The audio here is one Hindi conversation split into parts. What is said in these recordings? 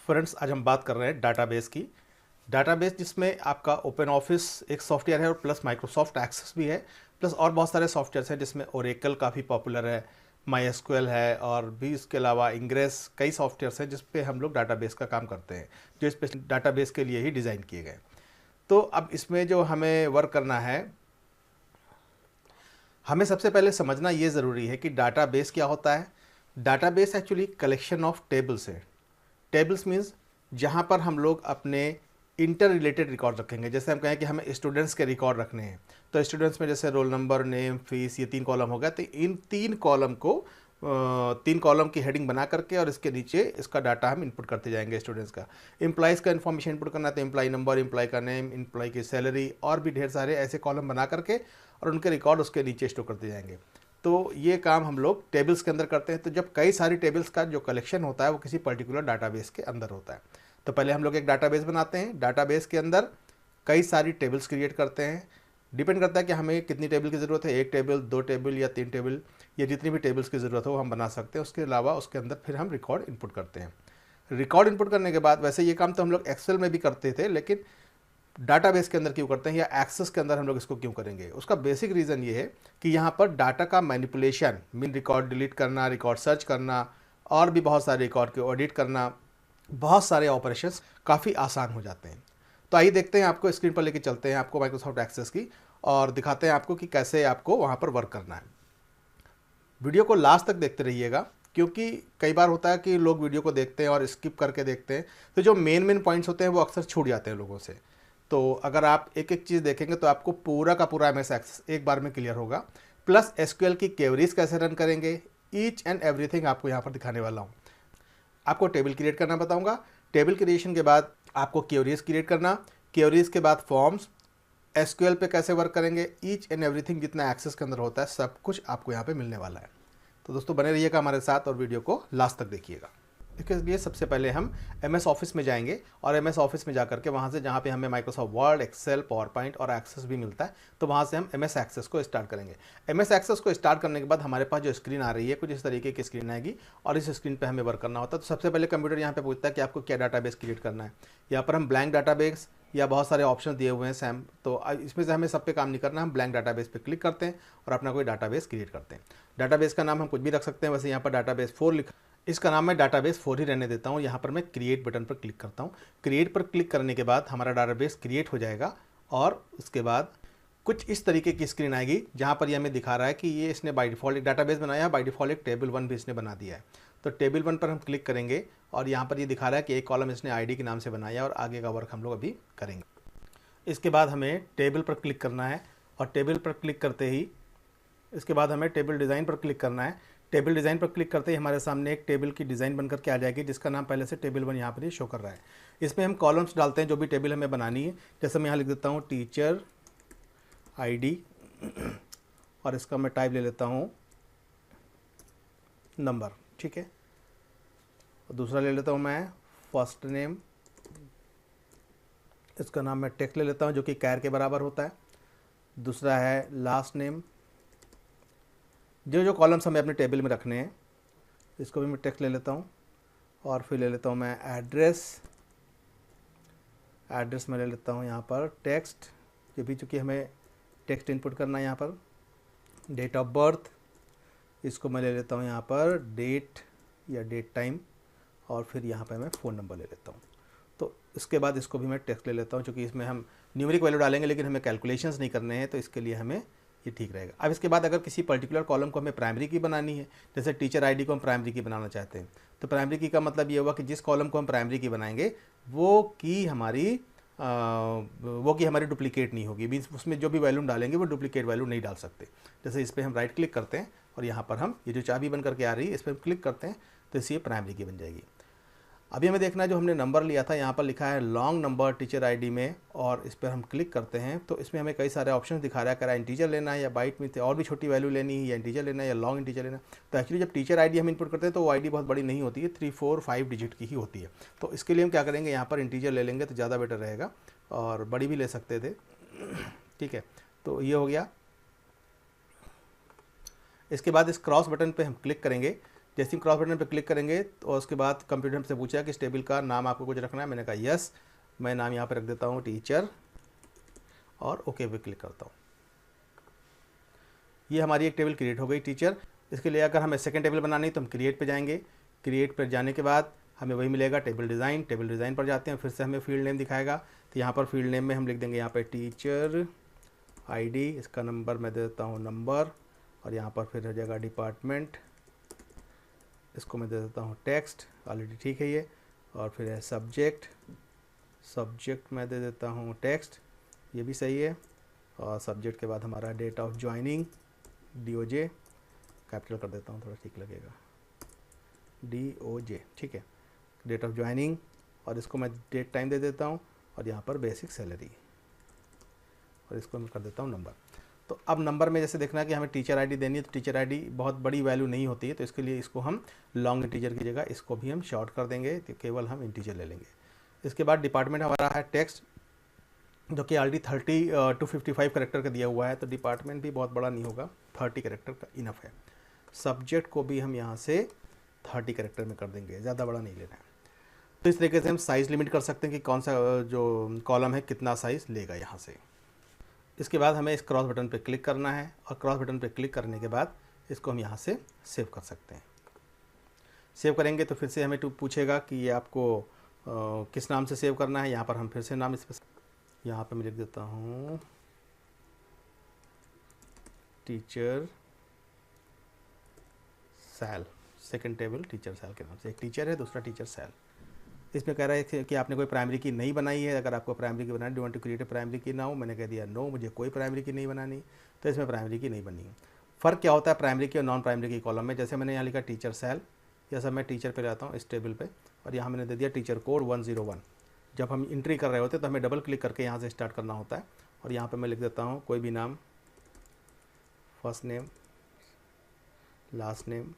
फ्रेंड्स, आज हम बात कर रहे हैं डाटाबेस की। डाटाबेस जिसमें आपका ओपन ऑफिस एक सॉफ्टवेयर है और प्लस माइक्रोसॉफ्ट एक्सेस भी है, प्लस और बहुत सारे सॉफ्टवेयर हैं जिसमें ओरेकल काफ़ी पॉपुलर है, माई एसक्यूएल है और भी इसके अलावा इंग्रेस, कई सॉफ्टवेयर्स हैं जिस पे हम लोग डाटाबेस का काम करते हैं, जो स्पेशल डाटाबेस के लिए ही डिज़ाइन किए गए। तो अब इसमें जो हमें वर्क करना है, हमें सबसे पहले समझना ये ज़रूरी है कि डाटाबेस क्या होता है। Database actually collection of tables है। टेबल्स मीन्स जहाँ पर हम लोग अपने इंटर रिलेटेड रिकॉर्ड रखेंगे। जैसे हम कहें कि हमें स्टूडेंट्स के रिकॉर्ड रखने हैं, तो स्टूडेंट्स में जैसे रोल नंबर, नेम, फीस, ये 3 कॉलम हो गया। तो इन 3 कॉलम को 3 कॉलम की हेडिंग बना करके और इसके नीचे इसका डाटा हम इनपुट करते जाएंगे स्टूडेंट्स का। एम्प्लॉइज़ का इन्फॉर्मेशन इनपुट करना है तो एम्प्लॉय नंबर, एम्प्लॉय का नेम, एम्प्लॉय की सैलरी और भी ढेर सारे ऐसे कॉलम बना करके और उनके रिकॉर्ड उसके नीचे स्टोर करते जाएंगे। तो ये काम हम लोग टेबल्स के अंदर करते हैं। तो जब कई सारी टेबल्स का जो कलेक्शन होता है वो किसी पर्टिकुलर डाटाबेस के अंदर होता है, तो पहले हम लोग एक डाटाबेस बनाते हैं। डाटाबेस के अंदर कई सारी टेबल्स क्रिएट करते हैं। डिपेंड करता है कि हमें कितनी टेबल की ज़रूरत है, 1 टेबल, 2 टेबल या 3 टेबल, या जितनी भी टेबल्स की ज़रूरत हो वो हम बना सकते हैं। उसके अलावा उसके अंदर फिर हम रिकॉर्ड इनपुट करते हैं। रिकॉर्ड इनपुट करने के बाद, वैसे ये काम तो हम लोग एक्सेल में भी करते थे, लेकिन डाटाबेस के अंदर क्यों करते हैं या एक्सेस के अंदर हम लोग इसको क्यों करेंगे, उसका बेसिक रीज़न ये है कि यहाँ पर डाटा का मैनिपुलेशन, मीन रिकॉर्ड डिलीट करना, रिकॉर्ड सर्च करना और भी बहुत सारे रिकॉर्ड को ऑडिट करना, बहुत सारे ऑपरेशंस काफ़ी आसान हो जाते हैं। तो आइए देखते हैं, आपको स्क्रीन पर लेके चलते हैं आपको माइक्रोसॉफ्ट एक्सेस की और दिखाते हैं आपको कि कैसे आपको वहाँ पर वर्क करना है। वीडियो को लास्ट तक देखते रहिएगा, क्योंकि कई बार होता है कि लोग वीडियो को देखते हैं और स्किप करके देखते हैं, तो जो मेन पॉइंट्स होते हैं वो अक्सर छूट जाते हैं लोगों से। तो अगर आप एक एक चीज़ देखेंगे तो आपको पूरा का पूरा एमएस एक्सेस एक बार में क्लियर होगा। प्लस एसक्यूएल की क्वेरीज कैसे रन करेंगे, ईच एंड एवरीथिंग आपको यहाँ पर दिखाने वाला हूँ। आपको टेबल क्रिएट करना बताऊँगा। टेबल क्रिएशन के बाद आपको क्वेरीज क्रिएट करना, क्वेरीज के बाद फॉर्म्स, एसक्यूएल पे कैसे वर्क करेंगे, ईच एंड एवरीथिंग जितना एक्सेस के अंदर होता है सब कुछ आपको यहाँ पे मिलने वाला है। तो दोस्तों बने रहिएगा हमारे साथ और वीडियो को लास्ट तक देखिएगा। इसके लिए सबसे पहले हम एमएस ऑफिस में जाएंगे और एमएस ऑफिस में जाकर के वहाँ से जहाँ पे हमें Microsoft Word, Excel, PowerPoint और एक्सेस भी मिलता है, तो वहाँ से हम एमएस एक्सेस को स्टार्ट करेंगे। एमएस एक्सेस को स्टार्ट करने के बाद हमारे पास जो स्क्रीन आ रही है कुछ इस तरीके की स्क्रीन आएगी और इस स्क्रीन पर हमें वर्क करना होता है। तो सबसे पहले कंप्यूटर यहाँ पे पूछता है कि आपको क्या डाटाबेस क्रिएट करना है। यहाँ पर हम ब्लैंक डाटाबेस या बहुत सारे ऑप्शन दिए हुए हैं सैम, तो इसमें से हमें सब पे काम नहीं करना, हम ब्लैंक डाटाबेस पे क्लिक करते हैं और अपना कोई डाटाबेस क्रिएट करते हैं। डाटाबेस का नाम हम कुछ भी रख सकते हैं, वैसे यहाँ पर डाटाबेस 4 लिखा, इसका नाम मैं डाटाबेस 4 ही रहने देता हूँ। यहाँ पर मैं क्रिएट बटन पर क्लिक करता हूँ। क्रिएट पर क्लिक करने के बाद हमारा डाटाबेस क्रिएट हो जाएगा और उसके बाद कुछ इस तरीके की स्क्रीन आएगी जहाँ पर ये हमें दिखा रहा है कि ये इसने बाय डिफ़ॉल्ट एक डाटाबेस बनाया है, बाय डिफ़ॉल्ट एक टेबल 1 भी इसने बना दिया है। तो टेबल 1 पर हम क्लिक करेंगे और यहाँ पर ये दिखा रहा है कि एक कॉलम इसने आईडी के नाम से बनाया और आगे का वर्क हम लोग अभी करेंगे। इसके बाद हमें टेबल पर क्लिक करना है और टेबल पर क्लिक करते ही इसके बाद हमें टेबल डिज़ाइन पर क्लिक करना है। टेबल डिज़ाइन पर क्लिक करते ही हमारे सामने एक टेबल की डिज़ाइन बनकर के आ जाएगी जिसका नाम पहले से टेबल 1 यहाँ पर ही शो कर रहा है। इसमें हम कॉलम्स डालते हैं जो भी टेबल हमें बनानी है। जैसे मैं यहाँ लिख देता हूँ टीचर आईडी और इसका मैं टाइप ले लेता हूँ नंबर, ठीक है। और दूसरा ले लेता हूँ मैं फर्स्ट नेम, इसका नाम मैं टेक्स्ट ले लेता हूँ जो कि कैर के बराबर होता है। दूसरा है लास्ट नेम। जो जो कॉलम्स हमें अपने टेबल में रखने हैं इसको भी मैं टेक्स्ट ले लेता हूँ। और फिर ले लेता हूँ मैं एड्रेस, एड्रेस में ले लेता हूँ यहाँ पर टेक्स्ट, ये भी चूँकि हमें टेक्स्ट इनपुट करना है। यहाँ पर डेट ऑफ बर्थ, इसको मैं ले लेता हूँ यहाँ पर डेट या डेट टाइम, और फिर यहाँ पर मैं फ़ोन नंबर ले लेता हूँ। तो इसके बाद इसको भी मैं टेक्स्ट ले लेता हूँ, क्योंकि इसमें हम न्यूमेरिक वैल्यू डालेंगे लेकिन हमें कैलकुलेशंस नहीं करने हैं, तो इसके लिए हमें ये ठीक रहेगा। अब इसके बाद अगर किसी पर्टिकुलर कॉलम को हमें प्राइमरी की बनानी है, जैसे टीचर आईडी को हम प्राइमरी की बनाना चाहते हैं, तो प्राइमरी की का मतलब ये हुआ कि जिस कॉलम को हम प्राइमरी की बनाएंगे वो की हमारी डुप्लीकेट नहीं होगी, मीन्स उसमें जो भी वैल्यू डालेंगे वो डुप्लीकेट वैल्यू नहीं डाल सकते। जैसे इस पर हम राइट क्लिक करते हैं और यहाँ पर हम ये जो चाबी बन करके आ रही है इस पर हम क्लिक करते हैं तो इससे प्राइमरी की बन जाएगी। अभी हमें देखना है जो हमने नंबर लिया था, यहाँ पर लिखा है लॉन्ग नंबर टीचर आईडी में, और इस पर हम क्लिक करते हैं तो इसमें हमें कई सारे ऑप्शन दिखा रहा है, कह रहा है इंटीजर लेना है या बाइट में और भी छोटी वैल्यू लेनी है, या इंटीजर लेना है या लॉन्ग इंटीजर लेना है। तो एक्चुअली जब टीचर आईडी हम इनपुट करते हैं तो वो आईडी बहुत बड़ी नहीं होती है, 3, 4, 5 डिजिट की ही होती है। तो इसके लिए हम क्या करेंगे, यहाँ पर इंटीजर ले लेंगे तो ज़्यादा बेटर रहेगा, और बड़ी भी ले सकते थे, ठीक है। तो ये हो गया। इसके बाद इस क्रॉस बटन पर हम क्लिक करेंगे जैसे ही क्रॉस बटन पर क्लिक करेंगे तो उसके बाद कंप्यूटर से पूछा कि इस टेबल का नाम आपको कुछ रखना है। मैंने कहा यस, मैं नाम यहाँ पर रख देता हूँ टीचर और ओके पे क्लिक करता हूँ। ये हमारी एक टेबल क्रिएट हो गई टीचर। इसके लिए अगर हमें सेकंड टेबल बनानी है तो हम क्रिएट पे जाएंगे। क्रिएट पर जाने के बाद हमें वही मिलेगा टेबल डिज़ाइन। टेबल डिज़ाइन पर जाते हैं, फिर से हमें फील्ड नेम दिखाएगा। तो यहाँ पर फील्ड नेम में हम लिख देंगे यहाँ पे टीचर आईडी, इसका नंबर मैं दे देता हूँ नंबर, और यहाँ पर फिर हो जाएगा डिपार्टमेंट, इसको मैं दे देता हूँ टेक्स्ट, ऑलरेडी ठीक है ये। और फिर है सब्जेक्ट, सब्जेक्ट मैं दे देता हूँ टेक्स्ट, ये भी सही है। और सब्जेक्ट के बाद हमारा date of joining DOJ, capital कर देता हूँ थोड़ा ठीक लगेगा, DOJ, ठीक है, डेट ऑफ ज्वाइनिंग। और इसको मैं डेट टाइम दे देता हूँ, और यहाँ पर बेसिक सैलरी, और इसको मैं कर देता हूँ नंबर। तो अब नंबर में जैसे देखना है कि हमें टीचर आईडी देनी है, तो टीचर आईडी बहुत बड़ी वैल्यू नहीं होती है, तो इसके लिए इसको हम लॉन्ग इंटीजर की जगह इसको भी हम शॉर्ट कर देंगे, तो केवल हम इंटीजर ले लेंगे। इसके बाद डिपार्टमेंट हमारा है टेक्स्ट, जो कि ऑलरेडी 30 to 55 कैरेक्टर का दिया हुआ है, तो डिपार्टमेंट भी बहुत बड़ा नहीं होगा, 30 कैरेक्टर का इनफ है। सब्जेक्ट को भी हम यहाँ से 30 कैरेक्टर में कर देंगे, ज़्यादा बड़ा नहीं लेना है। तो इस तरीके से हम साइज़ लिमिट कर सकते हैं कि कौन सा जो कॉलम है कितना साइज़ लेगा यहाँ से। इसके बाद हमें इस क्रॉस बटन पर क्लिक करना है, और क्रॉस बटन पर क्लिक करने के बाद इसको हम यहाँ से सेव कर सकते हैं। सेव करेंगे तो फिर से हमें पूछेगा कि ये आपको किस नाम से सेव करना है। यहाँ पर हम फिर से नाम इस पर, यहाँ पे मैं लिख देता हूँ teacher sal, second table teacher sal के नाम से, एक टीचर है दूसरा टीचर सैल। इसमें कह रहा है कि आपने कोई प्राइमरी की नहीं बनाई है, अगर आपको प्राइमरी की बनानी, do want to create a primary key now, मैंने कह दिया नो, मुझे कोई प्राइमरी की नहीं बनानी, तो इसमें प्राइमरी की नहीं बनी। फ़र्क क्या होता है प्राइमरी की और नॉन प्राइमरी की कॉलम में, जैसे मैंने यहाँ लिखा टीचर सैल, यह सब मैं टीचर पे लाता हूँ इस टेबल पे, और यहाँ मैंने दे दिया टीचर कोड 101। जब हम एंट्री कर रहे होते हैं तो हमें डबल क्लिक करके यहाँ से स्टार्ट करना होता है, और यहाँ पे मैं लिख देता हूँ कोई भी नाम, first name, last name,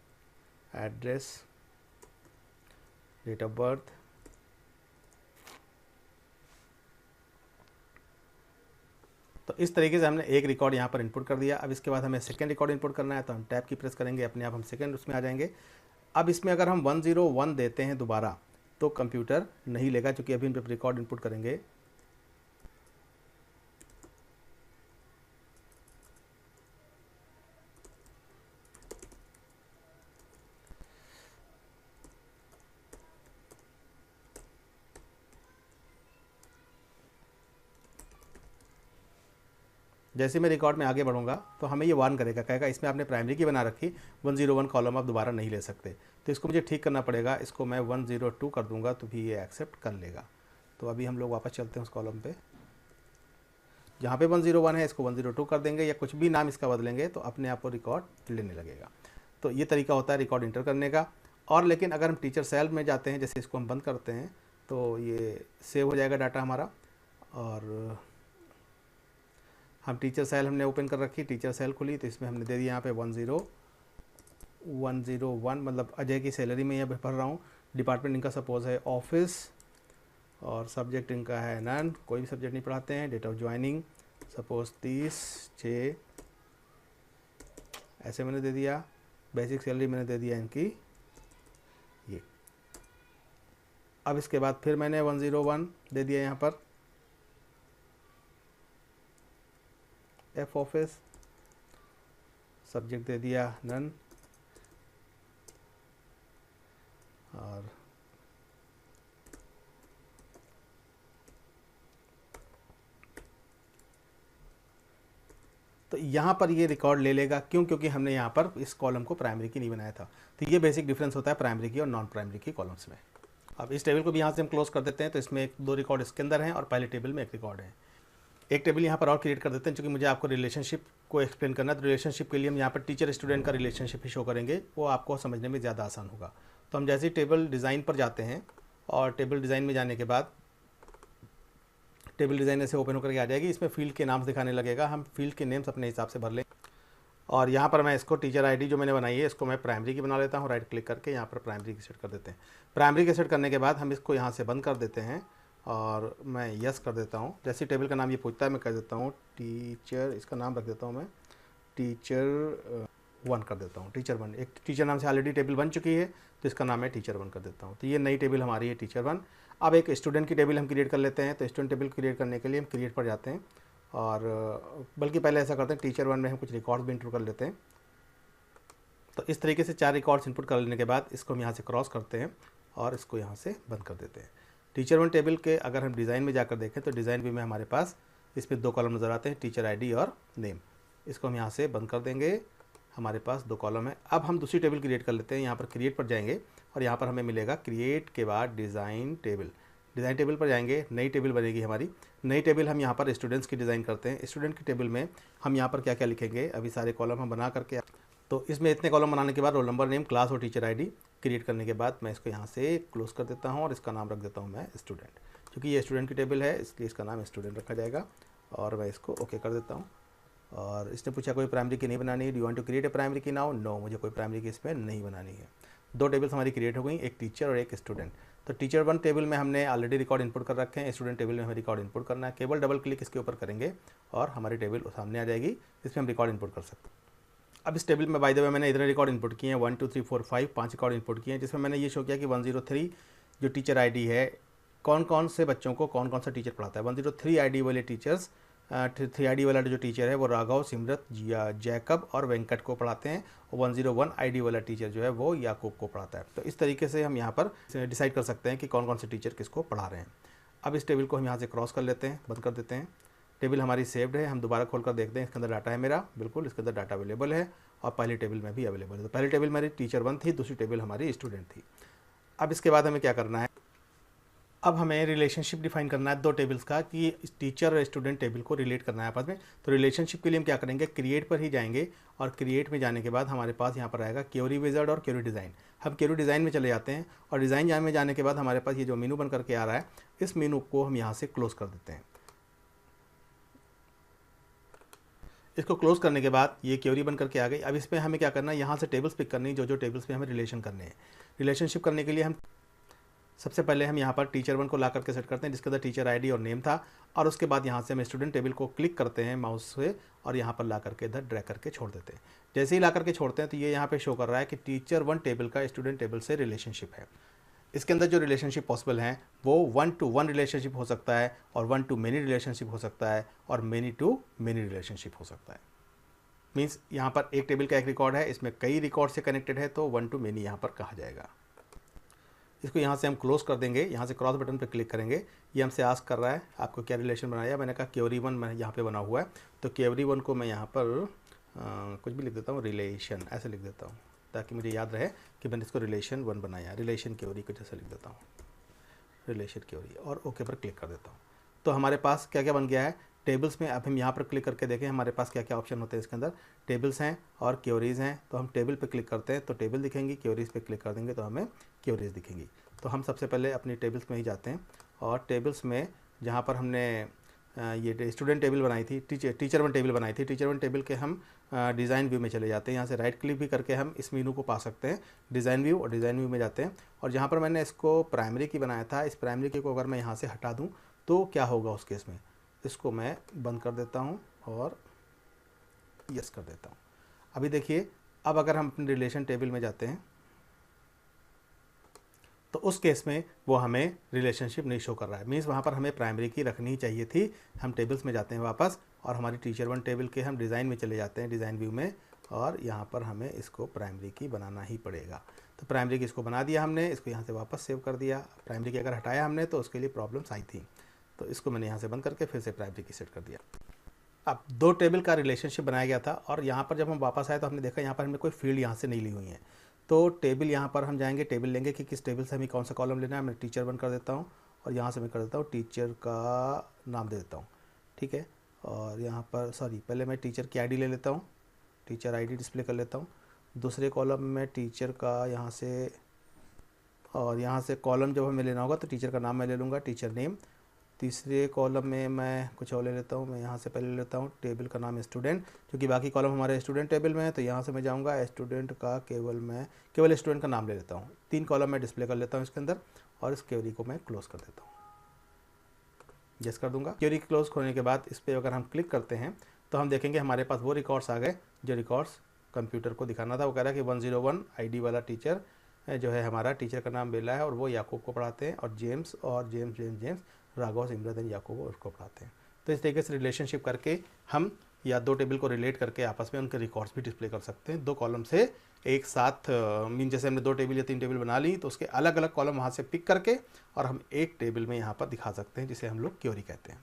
address, date of birth, तो इस तरीके से हमने एक रिकॉर्ड यहाँ पर इनपुट कर दिया। अब इसके बाद हमें सेकंड रिकॉर्ड इनपुट करना है, तो हम टैब की प्रेस करेंगे, अपने आप हम सेकंड उसमें आ जाएंगे। अब इसमें अगर हम 101 देते हैं दोबारा तो कंप्यूटर नहीं लेगा, क्योंकि अभी हम रिकॉर्ड इनपुट करेंगे जैसे मैं रिकॉर्ड में आगे बढ़ूंगा तो हमें ये वार्न करेगा, कहेगा इसमें आपने प्राइमरी की बना रखी, 101 कॉलम आप दोबारा नहीं ले सकते, तो इसको मुझे ठीक करना पड़ेगा। इसको मैं 102 कर दूंगा तो भी ये एक्सेप्ट कर लेगा। तो अभी हम लोग वापस चलते हैं उस कॉलम पे, जहाँ पे 101 है इसको 102 कर देंगे, या कुछ भी नाम इसका बदलेंगे तो अपने आप को रिकॉर्ड लेने लगेगा। तो ये तरीका होता है रिकॉर्ड इंटर करने का। और लेकिन अगर हम टीचर सेल में जाते हैं, जैसे इसको हम बंद करते हैं, तो ये सेव हो जाएगा डाटा हमारा, और हम टीचर सेल हमने ओपन कर रखी, टीचर सेल खुली, तो इसमें हमने दे दिया यहाँ पे 101, मतलब अजय की सैलरी में यहाँ भर रहा हूँ। डिपार्टमेंट इनका सपोज है ऑफिस, और सब्जेक्ट इनका है नन, कोई भी सब्जेक्ट नहीं पढ़ाते हैं। डेट ऑफ ज्वाइनिंग सपोज 30/6 ऐसे मैंने दे दिया। बेसिक सैलरी मैंने दे दिया इनकी ये। अब इसके बाद फिर मैंने 101 दे दिया यहाँ पर, एफ ऑफिस, सब्जेक्ट दे दिया नन, और तो यहाँ पर ये रिकॉर्ड ले लेगा। क्यों? क्योंकि हमने यहाँ पर इस कॉलम को प्राइमरी की नहीं बनाया था। तो ये बेसिक डिफरेंस होता है प्राइमरी की और नॉन प्राइमरी की कॉलम्स में। अब इस टेबल को भी यहाँ से हम क्लोज कर देते हैं। तो इसमें 2 रिकॉर्ड इसके अंदर हैं और पहले टेबल में 1 रिकॉर्ड है। एक टेबल यहाँ पर और क्रिएट कर देते हैं, क्योंकि मुझे आपको रिलेशनशिप को एक्सप्लेन करना है। तो रिलेशनशिप के लिए हम यहाँ पर टीचर स्टूडेंट का रिलेशनशिप ही शो करेंगे, वो आपको समझने में ज़्यादा आसान होगा। तो हम जैसे ही टेबल डिज़ाइन पर जाते हैं, और टेबल डिज़ाइन में जाने के बाद टेबल डिज़ाइन ऐसे ओपन होकर के आ जाएगी। इसमें फील्ड के नाम दिखाने लगेगा, हम फील्ड के नेम्स अपने हिसाब से भर लें। और यहाँ पर मैं इसको टीचर आईडी जो मैंने बनाई है इसको मैं प्राइमरी की बना लेता हूँ। राइट क्लिक करके यहाँ पर प्राइमरी की सेट कर देते हैं। प्राइमरी की सेट करने के बाद हम इसको यहाँ से बंद कर देते हैं और मैं यस कर देता हूँ। जैसे टेबल का नाम ये पूछता है मैं कह देता हूँ टीचर, इसका नाम रख देता हूँ मैं टीचर 1 कर देता हूँ, टीचर 1। एक टीचर नाम से ऑलरेडी टेबल बन चुकी है तो इसका नाम मैं टीचर 1 कर देता हूँ। तो ये नई टेबल हमारी है टीचर 1। अब एक स्टूडेंट की टेबल हम क्रिएट कर लेते हैं। तो स्टूडेंट टेबल क्रिएट करने के लिए हम क्रिएट पर जाते हैं और बल्कि पहले ऐसा करते हैं, टीचर 1 में हम कुछ रिकॉर्ड्स भी इंटर कर लेते हैं। तो इस तरीके से 4 रिकॉर्ड्स इनपुट कर लेने के बाद इसको हम यहाँ से क्रॉस करते हैं और इसको यहाँ से बंद कर देते हैं। टीचर 1 टेबल के अगर हम डिज़ाइन में जाकर देखें तो डिज़ाइन व्यू में हमारे पास इसमें 2 कॉलम नज़र आते हैं, टीचर आईडी और नेम। इसको हम यहाँ से बंद कर देंगे। हमारे पास 2 कॉलम है। अब हम दूसरी टेबल क्रिएट कर लेते हैं। यहाँ पर क्रिएट पर जाएंगे और यहाँ पर हमें मिलेगा क्रिएट के बाद डिज़ाइन टेबल। डिज़ाइन टेबल पर जाएंगे, नई टेबल बनेगी हमारी। नई टेबल हम यहाँ पर स्टूडेंट्स की डिज़ाइन करते हैं। स्टूडेंट की टेबल में हम यहाँ पर क्या क्या लिखेंगे, अभी सारे कॉलम हम बना करके, तो इसमें इतने कॉलम बनाने के बाद रोल नंबर, नेम, क्लास और टीचर आईडी क्रिएट करने के बाद मैं इसको यहाँ से क्लोज कर देता हूँ और इसका नाम रख देता हूँ मैं स्टूडेंट। क्योंकि ये स्टूडेंट की टेबल है इसलिए इसका नाम स्टूडेंट रखा जाएगा और मैं इसको ओके कर देता हूँ। और इसने पूछा कोई प्राइमरी की नहीं बनानी है, do you want to create a primary key now? No, मुझे कोई प्राइमरी की इसमें नहीं बनानी है। 2 टेबल्स हमारी क्रिएट हो गई, एक टीचर और एक स्टूडेंट। तो टीचर 1 टेबल में हमने ऑलरेडी रिकॉर्ड इनपुट कर रखे हैं, स्टूडेंट टेबल में हमें रिकॉर्ड इनपुट करना है। केवल डबल क्लिक इसके ऊपर करेंगे और हमारी टेबल सामने आ जाएगी, इसमें हम रिकॉर्ड इनपुट कर सकते हैं। अब इस टेबल में बाय द वे मैंने इतने रिकॉर्ड इनपुट किए हैं, 1 2 3 4 5 5 रिकॉर्ड इनपुट किए हैं, जिसमें मैंने ये शो किया कि 103 जो टीचर आईडी है, कौन कौन से बच्चों को कौन कौन सा टीचर पढ़ाता है। 103 आईडी वाले टीचर्स, 3 आईडी वाला जो टीचर है वो राघव, सिमरत, जैकब और वेंकट को पढ़ाते हैं, और 101 आईडी वाला टीचर जो है वो याकूब को पढ़ाता है। तो इस तरीके से हम यहाँ पर डिसाइड कर सकते हैं कि कौन कौन से टीचर किसको पढ़ा रहे हैं। अब इस टेबल को हम यहाँ से क्रॉस कर लेते हैं, बंद कर देते हैं। टेबल हमारी सेव्ड है, हम दोबारा खोल कर देखते हैं, इसके अंदर डाटा है मेरा, बिल्कुल इसके अंदर डाटा अवेलेबल है और पहली टेबल में भी अवेलेबल है। तो पहली टेबल मेरी टीचर 1 थी, दूसरी टेबल हमारी स्टूडेंट थी। अब इसके बाद हमें क्या करना है, अब हमें रिलेशनशिप डिफाइन करना है 2 टेबल्स का कि टीचर और स्टूडेंट टेबल को रिलेट करना है आपस में। तो रिलेशनशिप के लिए हम क्या करेंगे, क्रिएट पर ही जाएंगे और क्रिएट में जाने के बाद हमारे पास यहाँ पर आएगा क्वेरी विजार्ड और क्वेरी डिज़ाइन। हम क्वेरी डिज़ाइन में चले जाते हैं और डिज़ाइन में जाने के बाद हमारे पास ये जो मेनू बन करके आ रहा है, इस मेनू को हम यहाँ से क्लोज कर देते हैं। इसको क्लोज करने के बाद ये क्वेरी बन करके आ गई। अब इसमें हमें क्या करना है, यहाँ से टेबल्स पिक करनी है, जो टेबल्स पे हमें रिलेशन करने हैं। रिलेशनशिप करने के लिए हम सबसे पहले हम यहाँ पर टीचर 1 को ला करके सेट करते हैं, जिसके अंदर टीचर आईडी और नेम था, और उसके बाद यहाँ से हम स्टूडेंट टेबल को क्लिक करते हैं माउस से और यहाँ पर ला करके इधर ड्रैग करके छोड़ देते हैं। जैसे ही ला करके छोड़ते हैं तो ये यहाँ पे शो कर रहा है कि टीचर 1 टेबल का स्टूडेंट टेबल से रिलेशनशिप है। इसके अंदर जो रिलेशनशिप पॉसिबल हैं वो 1 to 1 रिलेशनशिप हो सकता है और 1 to many रिलेशनशिप हो सकता है और many to many रिलेशनशिप हो सकता है। मीन्स यहाँ पर एक टेबल का एक रिकॉर्ड है, इसमें कई रिकॉर्ड से कनेक्टेड है, तो 1 to many यहाँ पर कहा जाएगा। इसको यहाँ से हम क्लोज कर देंगे, यहाँ से क्रॉस बटन पर क्लिक करेंगे। ये हमसे आस्क कर रहा है आपको क्या रिलेशन बनाया, मैंने कहा क्वेरी 1 मैं यहाँ पे बना हुआ है, तो क्वेरी 1 को मैं यहाँ पर कुछ भी लिख देता हूँ, रिलेशन ऐसे लिख देता हूँ ताकि मुझे याद रहे कि मैंने इसको रिलेशन 1 बनाया। रिलेशन क्वेरी को जैसे लिख देता हूँ, रिलेशन क्वेरी, और ओके पर क्लिक कर देता हूँ। तो हमारे पास क्या क्या बन गया है टेबल्स में। अब हम यहाँ पर क्लिक करके देखें हमारे पास क्या क्या ऑप्शन होते हैं। इसके अंदर टेबल्स हैं और क्वेरीज़ हैं, तो हम टेबल पे क्लिक करते हैं तो टेबल दिखेंगी, क्वेरीज़ पे क्लिक कर देंगे तो हमें क्वेरीज़ दिखेंगी। तो हम सबसे पहले अपनी टेबल्स में ही जाते हैं और टेबल्स में जहाँ पर हमने ये स्टूडेंट टेबल बनाई थी, टीचर 1 टेबल बनाई थी, टीचर 1 टेबल के हम डिज़ाइन व्यू में चले जाते हैं। यहाँ से राइट क्लिक भी करके हम इस मेनू को पा सकते हैं, डिज़ाइन व्यू, और डिज़ाइन व्यू में जाते हैं और जहाँ पर मैंने इसको प्राइमरी की बनाया था, इस प्राइमरी की को अगर मैं यहाँ से हटा दूँ तो क्या होगा उस केस में, इसको मैं बंद कर देता हूँ और यस कर देता हूँ। अभी देखिए, अब अगर हम अपने रिलेशन टेबल में जाते हैं तो उस केस में वो हमें रिलेशनशिप नहीं शो कर रहा है। मीन्स वहाँ पर हमें प्राइमरी की रखनी चाहिए थी। हम टेबल्स में जाते हैं वापस और हमारी टीचर 1 टेबल के हम डिज़ाइन में चले जाते हैं, डिज़ाइन व्यू में, और यहाँ पर हमें इसको प्राइमरी की बनाना ही पड़ेगा। तो प्राइमरी की इसको बना दिया हमने, इसको यहाँ से वापस सेव कर दिया। प्राइमरी की अगर हटाया हमने तो उसके लिए प्रॉब्लम्स आई थी, तो इसको मैंने यहाँ से बंद करके फिर से प्राइमरी की सेट कर दिया। अब 2 टेबल का रिलेशनशिप बनाया गया था और यहाँ पर जब हम वापस आए तो हमने देखा यहाँ पर हमने कोई फील्ड यहाँ से नहीं ली हुई है। तो टेबल यहाँ पर हम जाएंगे, टेबल लेंगे कि किस टेबल से हमें कौन सा कॉलम लेना है। मैं टीचर 1 कर देता हूँ और यहाँ से मैं कर देता हूँ टीचर का नाम दे देता हूँ, ठीक है। और यहाँ पर पहले मैं टीचर की आईडी ले लेता हूँ, टीचर आईडी डिस्प्ले कर लेता हूँ। दूसरे कॉलम में टीचर का यहाँ से, और यहाँ से कॉलम जब हमें लेना होगा तो टीचर का नाम मैं ले लूँगा, टीचर नेम। तीसरे कॉलम में मैं कुछ और ले लेता हूँ, मैं यहाँ से पहले ले लेता हूँ टेबल का नाम स्टूडेंट, क्योंकि बाकी कॉलम हमारे स्टूडेंट टेबल में है। तो यहाँ से मैं जाऊँगा स्टूडेंट का केवल स्टूडेंट का नाम ले लेता हूँ। 3 कॉलम मैं डिस्प्ले कर लेता हूँ इसके अंदर और इस क्वेरी को मैं क्लोज कर देता हूँ, यस कर दूँगा। क्वेरी क्लोज होने के बाद इस पर अगर हम क्लिक करते हैं तो हम देखेंगे हमारे पास वो रिकॉर्ड्स आ गए जो रिकॉर्ड्स कंप्यूटर को दिखाना था। वो कह रहा है कि 101 आईडी वाला टीचर जो है हमारा, टीचर का नाम बेला है और वो याकूब को पढ़ाते हैं, और जेम्स राघव सिमरत एंड याकूब उसको पढ़ाते हैं। तो इस तरीके से रिलेशनशिप करके हम या दो टेबल को रिलेट करके आपस में उनके रिकॉर्ड्स भी डिस्प्ले कर सकते हैं। दो कॉलम से एक साथ मीन जैसे हमने दो टेबल या तीन टेबल बना ली तो उसके अलग अलग कॉलम वहाँ से पिक करके और हम एक टेबल में यहाँ पर दिखा सकते हैं, जिसे हम लोग क्वेरी कहते हैं।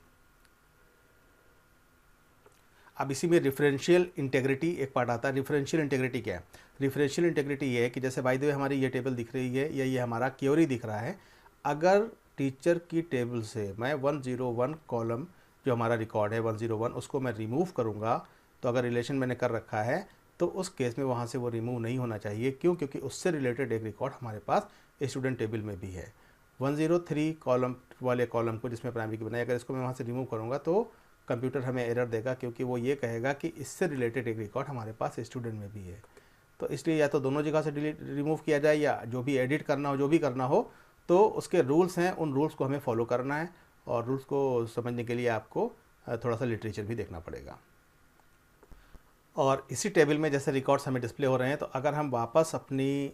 अब इसी में रेफरेंशियल इंटेग्रिटी एक पार्ट आता है। रेफरेंशियल इंटेग्रिटी क्या है? रेफरेंशियल इंटेग्रिटी ये है कि जैसे बाय द वे हमारी ये टेबल दिख रही है या ये हमारा क्वेरी दिख रहा है, अगर टीचर की टेबल से मैं 101 कॉलम जो हमारा रिकॉर्ड है 101 उसको मैं रिमूव करूँगा, तो अगर रिलेशन मैंने कर रखा है तो उस केस में वहाँ से वो रिमूव नहीं होना चाहिए। क्यों? क्योंकि उससे रिलेटेड एक रिकॉर्ड हमारे पास स्टूडेंट टेबल में भी है। 103 कॉलम वाले कॉलम को जिसमें प्राइमरी की बनाई, अगर इसको मैं वहाँ से रिमूव करूँगा तो कंप्यूटर हमें एरर देगा, क्योंकि वो ये कहेगा कि इससे रिलेटेड एक रिकॉर्ड हमारे पास स्टूडेंट में भी है। तो इसलिए या तो दोनों जगह से रिमूव किया जाए, या जो भी एडिट करना हो, जो भी करना हो, तो उसके रूल्स हैं, उन रूल्स को हमें फॉलो करना है। और रूल्स को समझने के लिए आपको थोड़ा सा लिटरेचर भी देखना पड़ेगा। और इसी टेबल में जैसे रिकॉर्ड्स हमें डिस्प्ले हो रहे हैं, तो अगर हम वापस अपनी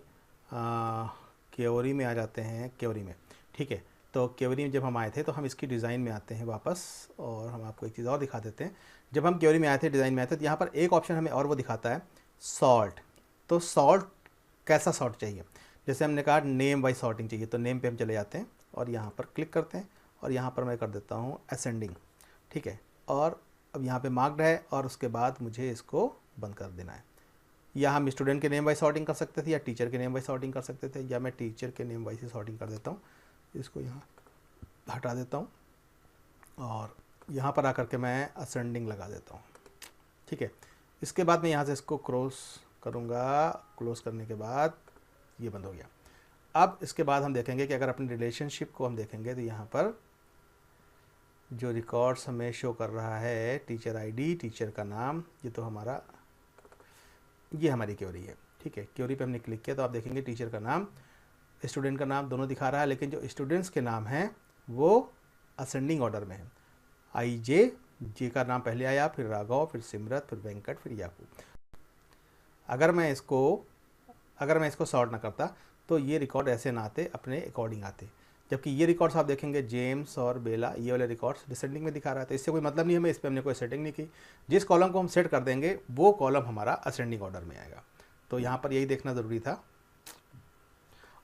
क्वेरी में आ जाते हैं, क्वेरी में, ठीक है, तो क्वेरी में जब हम आए थे तो हम इसकी डिज़ाइन में आते हैं वापस, और हम आपको एक चीज़ और दिखा देते हैं। जब हम क्वेरी में आए थे, डिज़ाइन में आए थे, तो यहाँ पर एक ऑप्शन हमें और वो दिखाता है सॉर्ट। तो सॉर्ट कैसा सॉर्ट चाहिए? जैसे हमने कहा नेम वाइज सॉर्टिंग चाहिए, तो नेम पे हम चले जाते हैं और यहाँ पर क्लिक करते हैं, और यहाँ पर मैं कर देता हूँ असेंडिंग, ठीक है। और अब यहाँ पे मार्क्ड है और उसके बाद मुझे इसको बंद कर देना है। या हम स्टूडेंट के नेम वाइज सॉर्टिंग कर सकते थे, या टीचर के नेम वाइज सॉर्टिंग कर सकते थे, या मैं टीचर के नेम वाइज ही सॉर्टिंग कर देता हूँ। इसको यहाँ हटा देता हूँ और यहाँ पर आकर के मैं असेंडिंग लगा देता हूँ, ठीक है। इसके बाद मैं यहाँ से इसको क्रॉस करूँगा, क्लोज करने के बाद ये बंद हो गया। अब इसके बाद हम देखेंगे कि अगर अपनी रिलेशनशिप को हम देखेंगे तो यहाँ पर जो रिकॉर्ड्स हमें शो कर रहा है, टीचर आईडी, टीचर का नाम, ये तो हमारा, ये हमारी क्वेरी है, ठीक है। क्वेरी पे हमने क्लिक किया तो आप देखेंगे टीचर का नाम, स्टूडेंट का नाम दोनों दिखा रहा है, लेकिन जो स्टूडेंट्स के नाम हैं वो असेंडिंग ऑर्डर में है। जे का नाम पहले आया, फिर राघव, फिर सिमरत, फिर वेंकट, फिर याकूब। अगर मैं इसको सॉर्ट ना करता तो ये रिकॉर्ड ऐसे ना आते, अपने अकॉर्डिंग आते। जबकि ये रिकॉर्ड्स आप देखेंगे जेम्स और बेला, ये वाले रिकॉर्ड्स डिसेंडिंग में दिखा रहा है, तो इससे कोई मतलब नहीं हमें, इस पर हमने कोई सेटिंग नहीं की। जिस कॉलम को हम सेट कर देंगे वो कॉलम हमारा असेंडिंग ऑर्डर में आएगा। तो यहाँ पर यही देखना ज़रूरी था।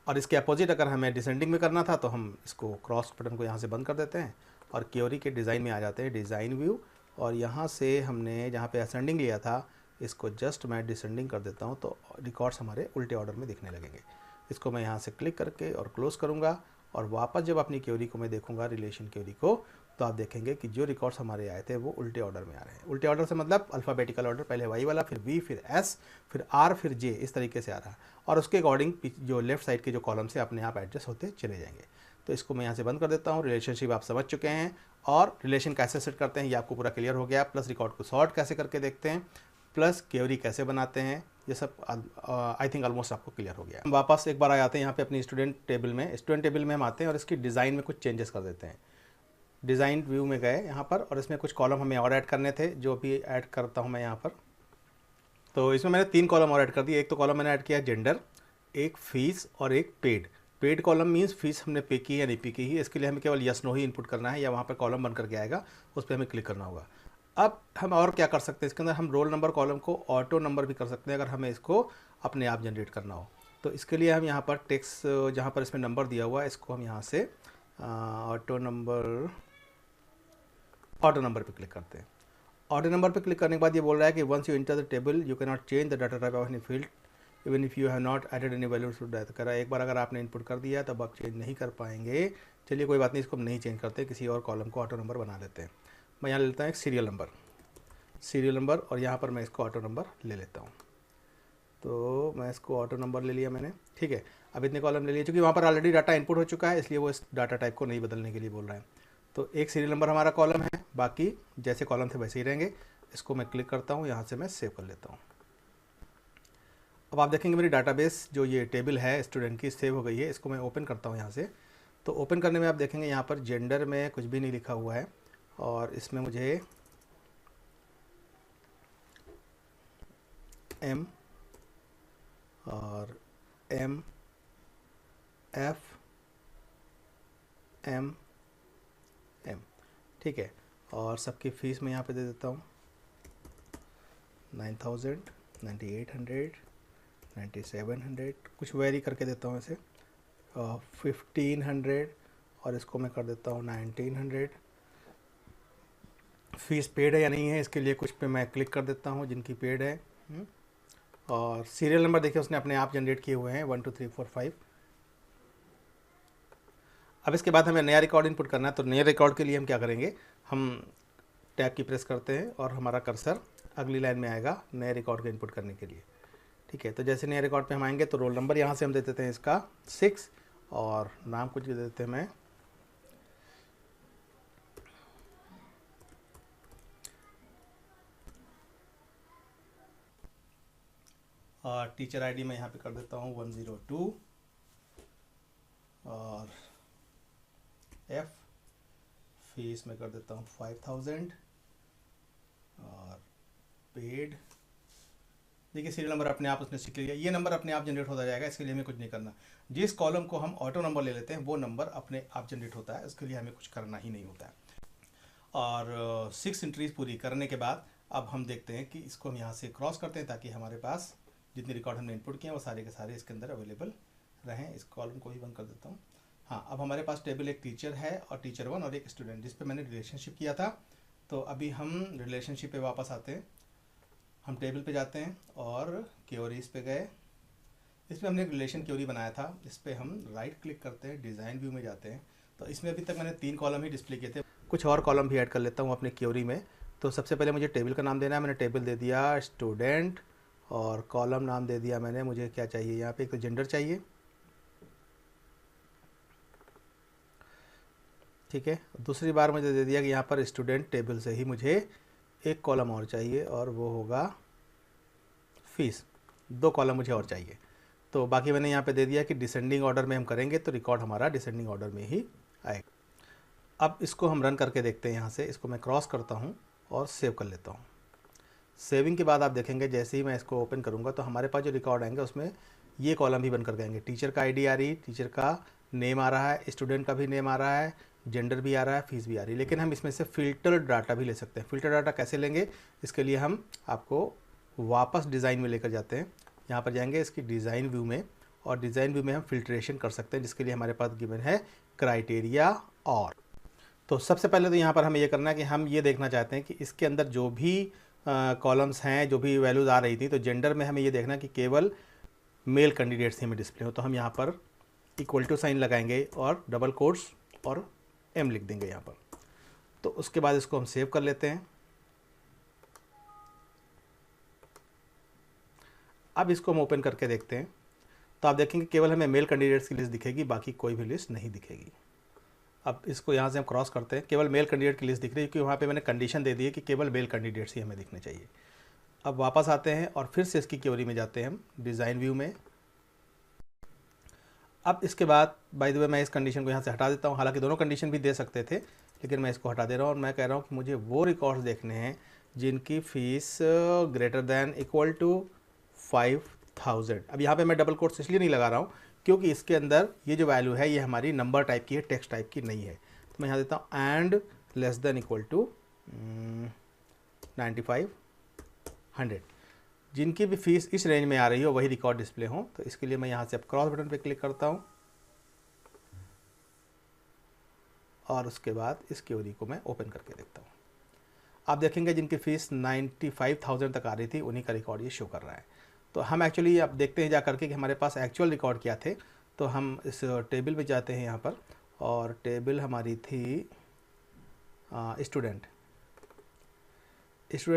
और इसके अपोजिट अगर हमें डिसेंडिंग में करना था तो हम इसको क्रॉस बटन को यहाँ से बंद कर देते हैं और क्वेरी के डिज़ाइन में आ जाते हैं, डिज़ाइन व्यू, और यहाँ से हमने जहाँ पे असेंडिंग लिया था इसको जस्ट मैं डिसेंडिंग कर देता हूँ, तो रिकॉर्ड्स हमारे उल्टे ऑर्डर में दिखने लगेंगे। इसको मैं यहाँ से क्लिक करके और क्लोज करूँगा, और वापस जब अपनी क्वेरी को मैं देखूँगा, रिलेशन क्वेरी को, तो आप देखेंगे कि जो रिकॉर्ड्स हमारे आए थे वो उल्टे ऑर्डर में आ रहे हैं। उल्टे ऑर्डर से मतलब अल्फ़ाबेटिकल ऑर्डर, पहले वाई वाला, फिर वी, फिर एस, फिर आर, फिर जे, इस तरीके से आ रहा है। और उसके अकॉर्डिंग जो लेफ्ट साइड के जो कॉलम से अपने आप एडजस्ट होते चले जाएंगे। तो इसको मैं यहाँ से बंद कर देता हूँ। रिलेशनशिप आप समझ चुके हैं, और रिलेशन कैसे सेट करते हैं ये आपको पूरा क्लियर हो गया। प्लस रिकॉर्ड को सॉर्ट कैसे करके देखते हैं, प्लस क्वेरी कैसे बनाते हैं, ये सब आई थिंक ऑलमोस्ट आपको क्लियर हो गया। हम वापस एक बार आ जाते हैं यहाँ पे अपनी स्टूडेंट टेबल में। स्टूडेंट टेबल में हम आते हैं और इसकी डिज़ाइन में कुछ चेंजेस कर देते हैं। डिज़ाइन व्यू में गए यहाँ पर, और इसमें कुछ कॉलम हमें और ऐड करने थे, जो भी ऐड करता हूँ मैं यहाँ पर। तो इसमें मैंने 3 कॉलम और ऐड कर दिए। एक तो कॉलम मैंने ऐड किया जेंडर, एक फीस और एक paid. Paid column means fees हमने पे की है या नहीं पे की है, इसके लिए हमें केवल यस नो ही इनपुट करना है, या वहाँ पर कॉलम बन करके आएगा, उस पर हमें क्लिक करना होगा। अब हम और क्या कर सकते हैं इसके अंदर, हम रोल नंबर कॉलम को ऑटो नंबर भी कर सकते हैं अगर हमें इसको अपने आप जनरेट करना हो। तो इसके लिए हम यहाँ पर टेक्स्ट, जहाँ पर इसमें नंबर दिया हुआ है, इसको हम यहाँ से ऑटो नंबर पे क्लिक करते हैं। ऑटो नंबर पे क्लिक करने के बाद ये बोल रहा है कि once you enter the table you can not change the data type of any field even if you have not added any values to that. करा एक बार अगर आपने इनपुट कर दिया तब आप चेंज नहीं कर पाएंगे। चलिए कोई बात नहीं, इसको हम नहीं चेंज करते, किसी और कॉलम को ऑटो नंबर बना लेते हैं। मैं यहाँ ले लेता हूँ एक सीरियल नंबर, और यहाँ पर मैं इसको ऑटो नंबर ले लेता हूँ। तो मैं इसको ऑटो नंबर ले लिया मैंने, ठीक है। अब इतने कॉलम ले लिए, चूँकि वहाँ पर ऑलरेडी डाटा इनपुट हो चुका है, इसलिए वो इस डाटा टाइप को नहीं बदलने के लिए बोल रहा है। तो एक सीरियल नंबर हमारा कॉलम है, बाकी जैसे कॉलम थे वैसे ही रहेंगे। इसको मैं क्लिक करता हूँ, यहाँ से मैं सेव कर लेता हूँ। अब आप देखेंगे मेरी डाटाबेस जो ये टेबल है स्टूडेंट की सेव हो गई है। इसको मैं ओपन करता हूँ यहाँ से। तो ओपन करने में आप देखेंगे यहाँ पर जेंडर में कुछ भी नहीं लिखा हुआ है, और इसमें मुझे और एम एफ एम एम, ठीक है। और सबकी फ़ीस मैं यहाँ पे दे देता हूँ 9000, 9800, 9700, कुछ वेरी करके देता हूँ ऐसे, 1500, और इसको मैं कर देता हूँ 1900। फ़ीस पेड है या नहीं है इसके लिए कुछ पे मैं क्लिक कर देता हूँ जिनकी पेड है। और सीरियल नंबर देखिए उसने अपने आप जनरेट किए हुए हैं 1 2 3 4 5। अब इसके बाद हमें नया रिकॉर्ड इनपुट करना है, तो नए रिकॉर्ड के लिए हम क्या करेंगे, हम टैब की प्रेस करते हैं और हमारा कर्सर अगली लाइन में आएगा नए रिकॉर्ड को इनपुट करने के लिए, ठीक है। तो जैसे नए रिकॉर्ड पे हम आएंगे तो रोल नंबर यहाँ से हम दे देते हैं इसका 6, और नाम कुछ दे देते हैं मैं और टीचर आईडी मैं यहाँ पे कर देता हूँ 102, और एफ फीस में कर देता हूँ 5000, और पेड, देखिए सीरियल नंबर अपने आप उसने सीख लिया, ये नंबर अपने आप जनरेट होता जाएगा, इसके लिए हमें कुछ नहीं करना। जिस कॉलम को हम ऑटो नंबर ले लेते हैं वो नंबर अपने आप जनरेट होता है, इसके लिए हमें कुछ करना ही नहीं होता है। और 6 एंट्रीज पूरी करने के बाद अब हम देखते हैं कि इसको हम यहाँ से क्रॉस करते हैं ताकि हमारे पास जितने रिकॉर्ड हमने इनपुट किए हैं वो सारे के सारे इसके अंदर अवेलेबल रहें। इस कॉलम को ही बंद कर देता हूँ। हाँ, अब हमारे पास टेबल एक टीचर है और टीचर 1 और एक स्टूडेंट, जिस पे मैंने रिलेशनशिप किया था। तो अभी हम रिलेशनशिप पे वापस आते हैं, हम टेबल पे जाते हैं और क्योरीज पे गए, इसमें हमने एक रिलेशन क्योरी बनाया था, इस पर हम राइट क्लिक करते हैं, डिज़ाइन व्यू में जाते हैं। तो इसमें अभी तक मैंने 3 कॉलम ही डिस्प्ले किए थे, कुछ और कॉलम भी ऐड कर लेता हूँ अपने क्योरी में। तो सबसे पहले मुझे टेबल का नाम देना है, मैंने टेबल दे दिया स्टूडेंट, और कॉलम नाम दे दिया मैंने, मुझे क्या चाहिए यहाँ पे, एक तो जेंडर चाहिए, ठीक है। दूसरी बार मुझे दे दिया कि यहाँ पर स्टूडेंट टेबल से ही मुझे एक कॉलम और चाहिए और वो होगा फीस, 2 कॉलम मुझे और चाहिए। तो बाकी मैंने यहाँ पे दे दिया कि डिसेंडिंग ऑर्डर में हम करेंगे तो रिकॉर्ड हमारा डिसेंडिंग ऑर्डर में ही आएगा। अब इसको हम रन करके देखते हैं, यहाँ से इसको मैं क्रॉस करता हूँ और सेव कर लेता हूँ। सेविंग के बाद आप देखेंगे जैसे ही मैं इसको ओपन करूँगा तो हमारे पास जो रिकॉर्ड आएंगे उसमें ये कॉलम भी बन कर आएंगे। टीचर का आईडी आ रही, टीचर का नेम आ रहा है, स्टूडेंट का भी नेम आ रहा है, जेंडर भी आ रहा है, फीस भी आ रही है। लेकिन हम इसमें से फ़िल्टर डाटा भी ले सकते हैं। फ़िल्टर डाटा कैसे लेंगे, इसके लिए हम आपको वापस डिज़ाइन में लेकर जाते हैं। यहाँ पर जाएंगे इसकी डिज़ाइन व्यू में, और डिज़ाइन व्यू में हम फिल्ट्रेशन कर सकते हैं, जिसके लिए हमारे पास गिवन है क्राइटेरिया। और तो सबसे पहले तो यहाँ पर हमें ये करना है कि हम ये देखना चाहते हैं कि इसके अंदर जो भी कॉलम्स हैं, जो भी वैल्यूज़ आ रही थी, तो जेंडर में हमें ये देखना कि केवल मेल कैंडिडेट्स ही हमें डिस्प्ले हो। तो हम यहाँ पर इक्वल टू साइन लगाएंगे और डबल कोट्स और एम लिख देंगे यहाँ पर। तो उसके बाद इसको हम सेव कर लेते हैं। अब इसको हम ओपन करके देखते हैं तो आप देखेंगे केवल हमें मेल कैंडिडेट्स की लिस्ट दिखेगी, बाकी कोई भी लिस्ट नहीं दिखेगी। अब इसको यहाँ से हम क्रॉस करते हैं, केवल मेल कैंडिडेट की लिस्ट दिख रही है क्योंकि वहाँ पे मैंने कंडीशन दे दी है कि केवल मेल कैंडिडेट्स ही हमें दिखने चाहिए। अब वापस आते हैं और फिर से इसकी क्वेरी में जाते हैं हम डिज़ाइन व्यू में। अब इसके बाद बाय द वे मैं इस कंडीशन को यहाँ से हटा देता हूँ, हालांकि दोनों कंडीशन भी दे सकते थे लेकिन मैं इसको हटा दे रहा हूँ और मैं कह रहा हूँ कि मुझे वो रिकॉर्ड्स देखने हैं जिनकी fees greater than equal to 5000। अब यहाँ पे मैं डबल कोट्स इसलिए नहीं लगा रहा हूँ क्योंकि इसके अंदर ये जो वैल्यू है ये हमारी नंबर टाइप की है, टेक्स्ट टाइप की नहीं है। तो मैं यहाँ देता हूँ and less than equal to 9500, जिनकी भी फीस इस रेंज में आ रही हो वही रिकॉर्ड डिस्प्ले हो। तो इसके लिए मैं यहाँ से अब क्रॉस बटन पे क्लिक करता हूँ और उसके बाद इस क्वेरी को मैं ओपन करके देखता हूँ। आप देखेंगे जिनकी फ़ीस 95,000 तक आ रही थी उन्हीं का रिकॉर्ड ये शो कर रहा है। तो हम एक्चुअली अब देखते हैं जा करके कि हमारे पास एक्चुअल रिकॉर्ड क्या थे। तो हम इस टेबल में जाते हैं यहाँ पर, और टेबल हमारी थी स्टूडेंट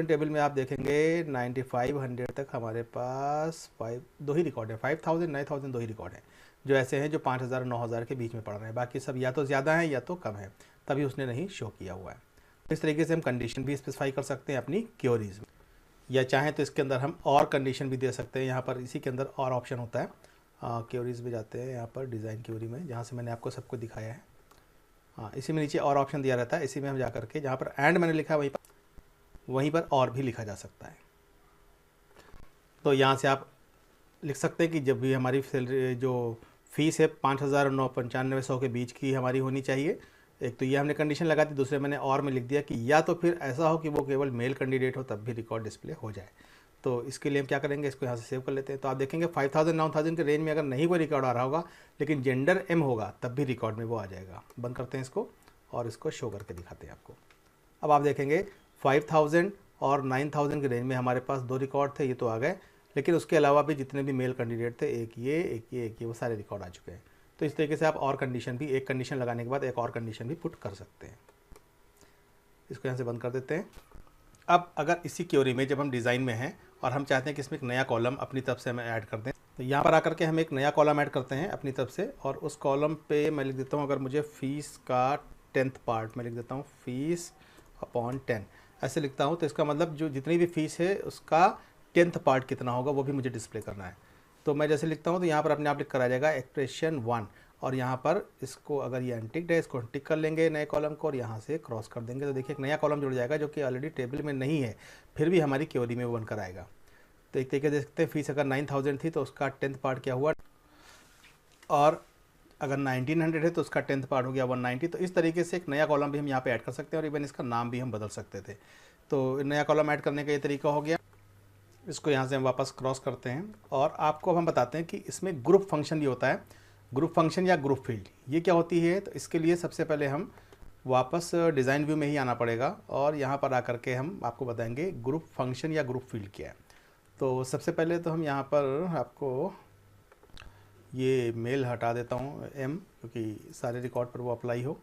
टेबल में आप देखेंगे 9500 तक हमारे पास 2 ही रिकॉर्ड है, 5000 9000 2 ही रिकॉर्ड हैं जो ऐसे हैं जो 5000 9000 के बीच में पड़ रहे हैं। बाकी सब या तो ज़्यादा हैं या तो कम है, तभी उसने नहीं शो किया हुआ है। इस तरीके से हम कंडीशन भी स्पेसिफाई कर सकते हैं अपनी क्योरीज में, या चाहें तो इसके अंदर हम और कंडीशन भी दे सकते हैं। यहाँ पर इसी के अंदर और ऑप्शन होता है, क्योरीज में जाते हैं यहाँ पर डिज़ाइन क्योरी में, जहाँ से मैंने आपको सबको दिखाया है। हाँ, इसी में नीचे और ऑप्शन दिया रहता है, इसी में हम जा करके जहाँ पर एंड मैंने लिखा है वहीं पर और भी लिखा जा सकता है। तो यहाँ से आप लिख सकते हैं कि जब भी हमारी सैलरी जो फ़ीस है 5,000 और 9,95 के बीच की हमारी होनी चाहिए। एक तो ये हमने कंडीशन लगा दी, दूसरे मैंने और में लिख दिया कि या तो फिर ऐसा हो कि वो केवल मेल कैंडिडेट हो तब भी रिकॉर्ड डिस्प्ले हो जाए। तो इसके लिए हम क्या करेंगे, इसको यहाँ से सेव कर लेते हैं। तो आप देखेंगे 5,000 9,000 के रेंज में अगर नहीं कोई रिकॉर्ड आ रहा होगा लेकिन जेंडर एम होगा तब भी रिकॉर्ड में वो आ जाएगा। बंद करते हैं इसको और इसको शो करके दिखाते हैं आपको। अब आप देखेंगे 5,000 और 9,000 के रेंज में हमारे पास 2 रिकॉर्ड थे, ये तो आ गए, लेकिन उसके अलावा भी जितने भी मेल कैंडिडेट थे, एक ये एक ये एक ये, वो सारे रिकॉर्ड आ चुके हैं। तो इस तरीके से आप और कंडीशन भी, एक कंडीशन लगाने के बाद एक और कंडीशन भी पुट कर सकते हैं। इसको यहाँ से बंद कर देते हैं। अब अगर इसी क्वेरी में जब हम डिज़ाइन में हैं और हम चाहते हैं कि इसमें एक नया कॉलम अपनी तरफ से हमें ऐड कर दें, तो यहाँ पर आकर के हम एक नया कॉलम ऐड करते हैं अपनी तरफ से, और उस कॉलम पे मैं लिख देता हूँ, अगर मुझे फ़ीस का 10th पार्ट मैं लिख देता हूँ फ़ीस अपॉन 10 ऐसे लिखता हूँ। तो इसका मतलब जो जितनी भी फ़ीस है उसका 10th पार्ट कितना होगा वो भी मुझे डिस्प्ले करना है। तो मैं जैसे लिखता हूँ तो यहाँ पर अपने आप लिख कर आ जाएगा एक्सप्रेशन 1, और यहाँ पर इसको अगर ये अनटिक्ड है इसको टिक कर लेंगे नए कॉलम को और यहाँ से क्रॉस कर देंगे। तो देखिए एक नया कॉलम जुड़ जाएगा जो कि ऑलरेडी टेबल में नहीं है, फिर भी हमारी क्वेरी में वो बनकर आएगा। तो एक तरीके देख सकते हैं, फीस अगर 9,000 थी तो उसका 10th पार्ट क्या हुआ, और अगर 1,900 है तो उसका 10th पार्ट हो गया 190। तो इस तरीके से एक नया कॉलम भी हम यहाँ पे ऐड कर सकते हैं और इवन इसका नाम भी हम बदल सकते थे। तो नया कॉलम ऐड करने का ये तरीका हो गया। इसको यहाँ से हम वापस क्रॉस करते हैं और आपको अब हम बताते हैं कि इसमें ग्रुप फंक्शन भी होता है। ग्रुप फंक्शन या ग्रुप फील्ड ये क्या होती है, तो इसके लिए सबसे पहले हम वापस डिज़ाइन व्यू में ही आना पड़ेगा और यहाँ पर आकर के हम आपको बताएंगे ग्रुप फंक्शन या ग्रुप फील्ड क्या है। तो सबसे पहले तो हम यहाँ पर आपको ये मेल हटा देता हूँ एम, क्योंकि सारे रिकॉर्ड पर वो अप्लाई हो।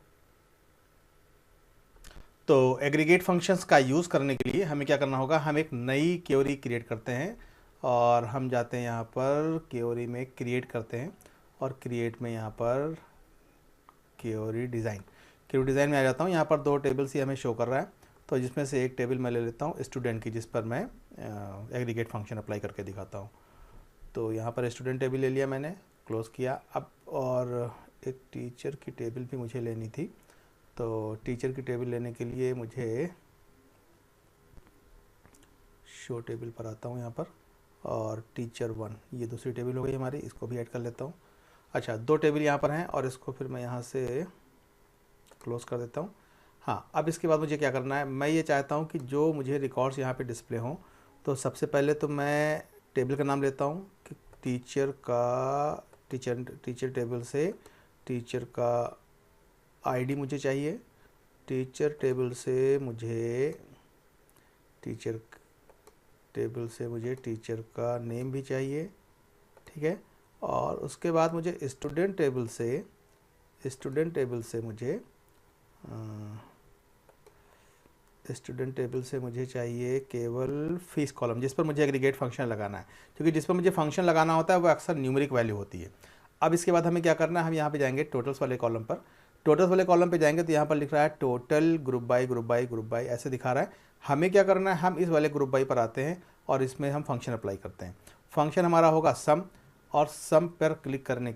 तो एग्रीगेट फंक्शंस का यूज़ करने के लिए हमें क्या करना होगा, हम एक नई क्वेरी क्रिएट करते हैं और हम जाते हैं यहाँ पर क्वेरी में क्रिएट करते हैं और क्रिएट में यहाँ पर क्वेरी डिज़ाइन में आ जाता हूँ। यहाँ पर 2 टेबल्स ही हमें शो कर रहा है, तो जिसमें से एक टेबल मैं ले लेता हूँ स्टूडेंट की, जिस पर मैं एग्रीगेट फंक्शन अप्लाई करके दिखाता हूँ। तो यहाँ पर स्टूडेंट टेबल ले लिया मैंने, क्लोज़ किया। अब और एक टीचर की टेबल भी मुझे लेनी थी, तो टीचर की टेबल लेने के लिए मुझे शो टेबल पर आता हूँ यहाँ पर, और टीचर 1 ये दूसरी टेबल हो गई हमारी, इसको भी ऐड कर लेता हूँ। अच्छा 2 टेबल यहाँ पर हैं और इसको फिर मैं यहाँ से क्लोज़ कर देता हूँ। हाँ, अब इसके बाद मुझे क्या करना है, मैं ये चाहता हूँ कि जो मुझे रिकॉर्ड्स यहाँ पे डिस्प्ले हों, तो सबसे पहले तो मैं टेबल का नाम लेता हूँ कि टीचर टेबल से टीचर का आईडी मुझे चाहिए, टीचर टेबल से मुझे टीचर का नेम भी चाहिए, ठीक है। और उसके बाद मुझे स्टूडेंट टेबल से मुझे चाहिए केवल फीस कॉलम, जिस पर मुझे एग्रीगेट फंक्शन लगाना है, क्योंकि जिस पर मुझे फंक्शन लगाना होता है वो अक्सर न्यूमेरिक वैल्यू होती है। अब इसके बाद हमें क्या करना है, हम यहाँ पे जाएंगे टोटल्स वाले कॉलम पर। टोटल्स वाले कॉलम पे जाएंगे तो यहाँ पर लिख रहा है टोटल ग्रुप बाई ऐसे दिखा रहा है। हमें क्या करना है, हम इस वाले ग्रुप बाई पर आते हैं और इसमें हम फंक्शन अप्लाई करते हैं। फंक्शन हमारा होगा सम, और सम पर क्लिक करने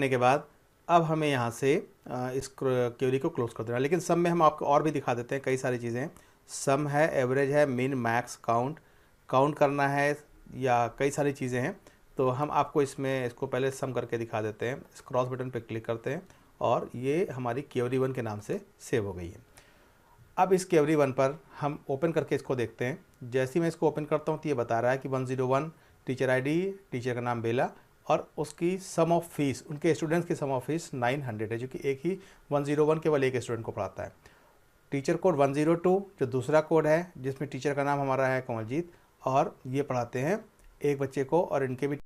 के बाद अब हमें यहाँ से इस क्वेरी को क्लोज कर देना। लेकिन सम में हम आपको और भी दिखा देते हैं, कई सारी चीज़ें। सम है, एवरेज है, मिन, मैक्स, काउंट करना है, या कई सारी चीज़ें हैं। तो हम आपको इसको पहले सम करके दिखा देते हैं। इस क्रॉस बटन पर क्लिक करते हैं और ये हमारी क्वेरी 1 के नाम से सेव हो गई है। अब इस क्वेरी 1 पर हम ओपन करके इसको देखते हैं। जैसे ही मैं इसको ओपन करता हूँ तो ये बता रहा है कि 101 टीचर आईडी, टीचर का नाम बेला, और उसकी सम ऑफ फीस, उनके स्टूडेंट्स की सम ऑफ फीस 900 है, जो कि एक ही 101 केवल एक स्टूडेंट को पढ़ाता है। टीचर कोड 102 जो दूसरा कोड है, जिसमें टीचर का नाम हमारा है कमलजीत, और ये पढ़ाते हैं एक बच्चे को और इनके भी।